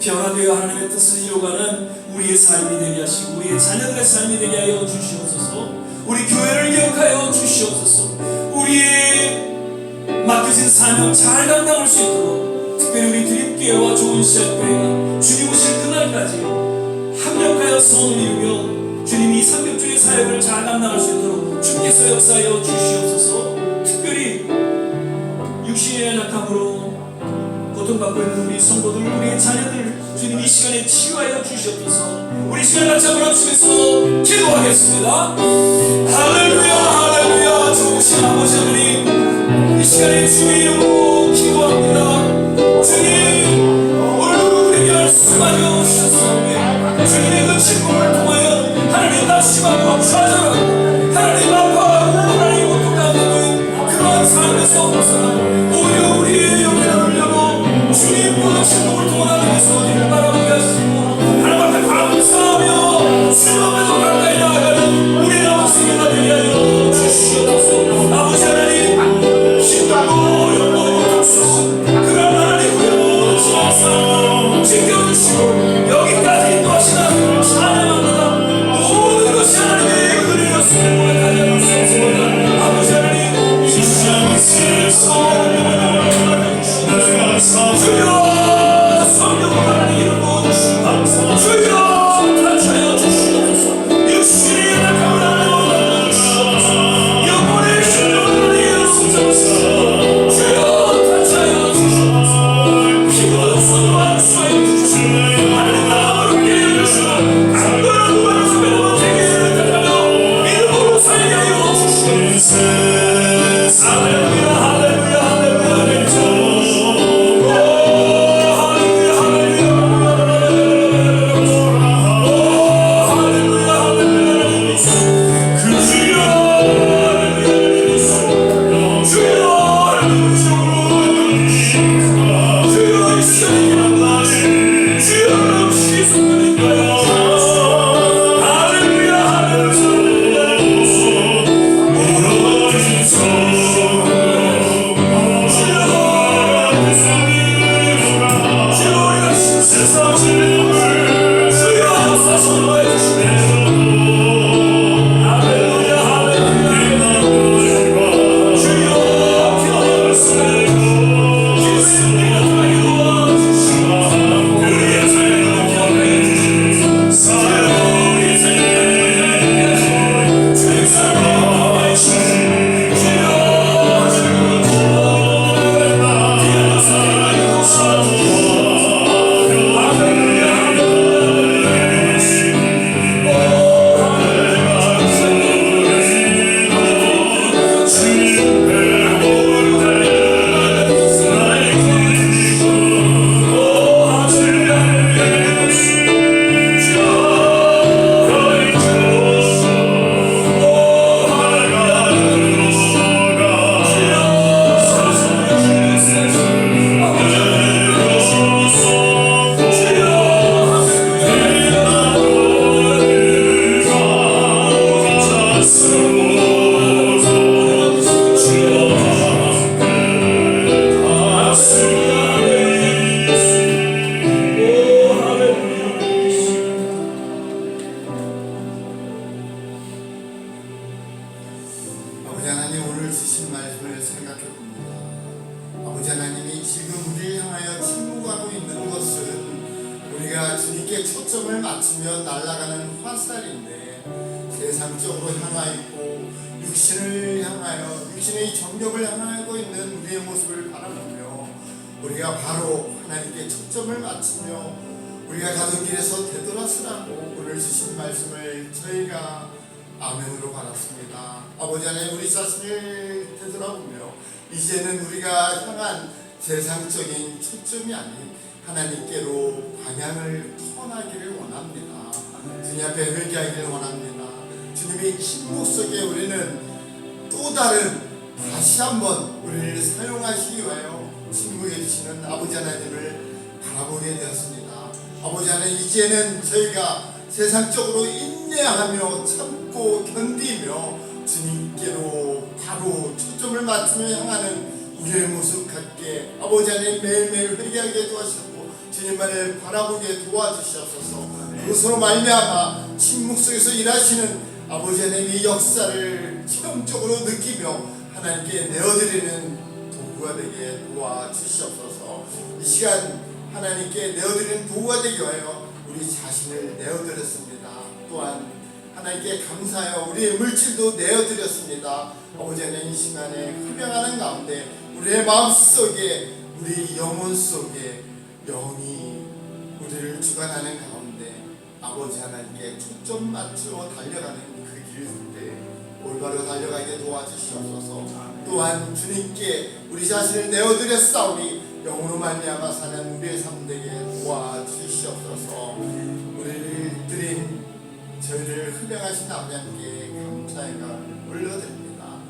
변화되어 하나님의 뜻을 이루어가는 우리의 삶이 되게 하시고 우리의 자녀들의 삶이 되게 하여 주시옵소서. 우리 교회를 기억하여 주시옵소서. 우리의 맡겨진 사명 잘 감당할 수 있도록 특별히 우리 드림교회와 좋은 시작교회가 주님 오실 그날까지 합력하여 선을 이루며 주님이 삼겹주의 사역을 잘 감당할 수 있도록 주께서 역사하여 주시옵소서. 특별히 육신의 연약함으로 고통받고 있는 우리 성도들, 우리의 자녀들 주님 이 시간에 치유하여 주시옵소서. 우리 시간 같이 한번 합치면서 기도하겠습니다. 할렐루야 할렐루야. 좋으신 아버지 하나님, 이 시간에 주의 이름으로 기도합니다. 주님 오늘도 우리에게 말씀하여 주셨사오니 주님의 그 친구를 통하여 하나님 낙심하고 좌절하고 하나님 아파하고 하나님 고통 가운데 놓인 그러한 삶에서 벗어나고 오히려 우리의 영혼을 울려고 주님과 친구를 통한 하나님께서 우리를 바라보게 하시고 하나님 앞에 감사하며 주님 앞에서 가까이 나아가는 우리의 남은 생애가 되게 하여 주시옵소서. 아버지 하나님, 힘들고 어렵고 고통스러운 그런 하나님을 지어서 지켜주시고 여기까지 인도하신 하나님을 찬양합니다. 모든 것이 하나님의 은혜였음을 고백하지 않습니다. 아버지 하나님, 이 시간 세상 주여 성령을 하나님 이루고 주시옵소서. 주여 탄주하여 주시옵소서. 육신의 연약함을 하나님 주시옵소서. 영혼의 신령을 이루옵소서. 주여 탄주하여 주시옵소서. 피부로 손으로 안수하여 주시옵소서. 하나님 나라를 깨어주시고 강건한 무관한 소변으로 되기를 택하며 믿음으로 살게 하여 주시옵소서. 할렐루야 할렐루야 할렐루야. 말씀을 생각해 봅니다. 아버지 하나님이 지금 우리를 향하여 침묵하고 있는 것은 우리가 주님께 초점을 맞추며 날아가는 화살인데 세상적으로 향하 있고 육신을 향하여 육신의 정욕을 향하고 있는 우리의 모습을 바라보며 우리가 바로 하나님께 초점을 맞추며 우리가 가던 길에서 되돌아서라고 오늘 주신 말씀을 저희가 아멘으로 받았습니다. 아버지 하나님, 우리 자신을 되돌아보며 이제는 우리가 향한 세상적인 초점이 아닌 하나님께로 방향을 터나기를 원합니다. 주님 앞에 회개하기를 원합니다. 주님의 침묵 속에 우리는 또 다른 다시 한번 우리를 사용하시기 위하여 침묵해 주시는 아버지 하나님을 바라보게 되었습니다. 아버지 하나님, 이제는 저희가 세상적으로 인내하며 참고 견디며 주님께로 바로 초점을 맞추며 향하는 우리의 모습 같게 아버지 하나님 매일매일 회개하게 도와주시고 주님만을 바라보게 도와주시옵소서. 그것으로 말미암아 침묵 속에서 일하시는 아버지 하나님의 역사를 체험적으로 느끼며 하나님께 내어드리는 도구가 되게 도와주시옵소서. 이 시간 하나님께 내어드리는 도구가 되기 위하여 우리 자신을 내어드렸습니다. 또한 하나님께 감사하여 우리의 물질도 내어드렸습니다. 아버지 하나님, 이 시간에 흡양하는 가운데 우리의 마음속에 우리 영혼 속에 영이 우리를 주관하는 가운데 아버지 하나님께 초점 맞추어 달려가는 그 길때 올바로 달려가게 도와주시옵소서. 또한 주님께 우리 자신을 내어드렸사오니 영으로 말미암아 사는 우리의 삶 되게 도와주시옵소서. 우리를 드린 저희를 흡양하신 아버지께 감사의 가운을 올려드립니다.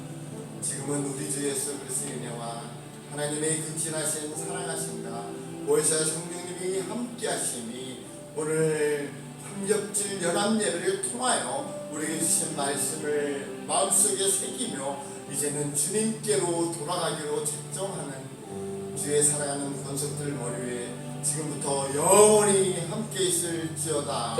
지금은 우리 주 예수 그리스도의 은혜와 하나님의 극진하신 사랑하심과 보혜사 성령님이 함께하심이 오늘 삼겹줄 연합 예배를 통하여 우리에게 주신 말씀을 마음속에 새기며 이제는 주님께로 돌아가기로 작정하는 주의 사랑하는 권속들 머리 위에 지금부터 영원히 함께 있을지어다.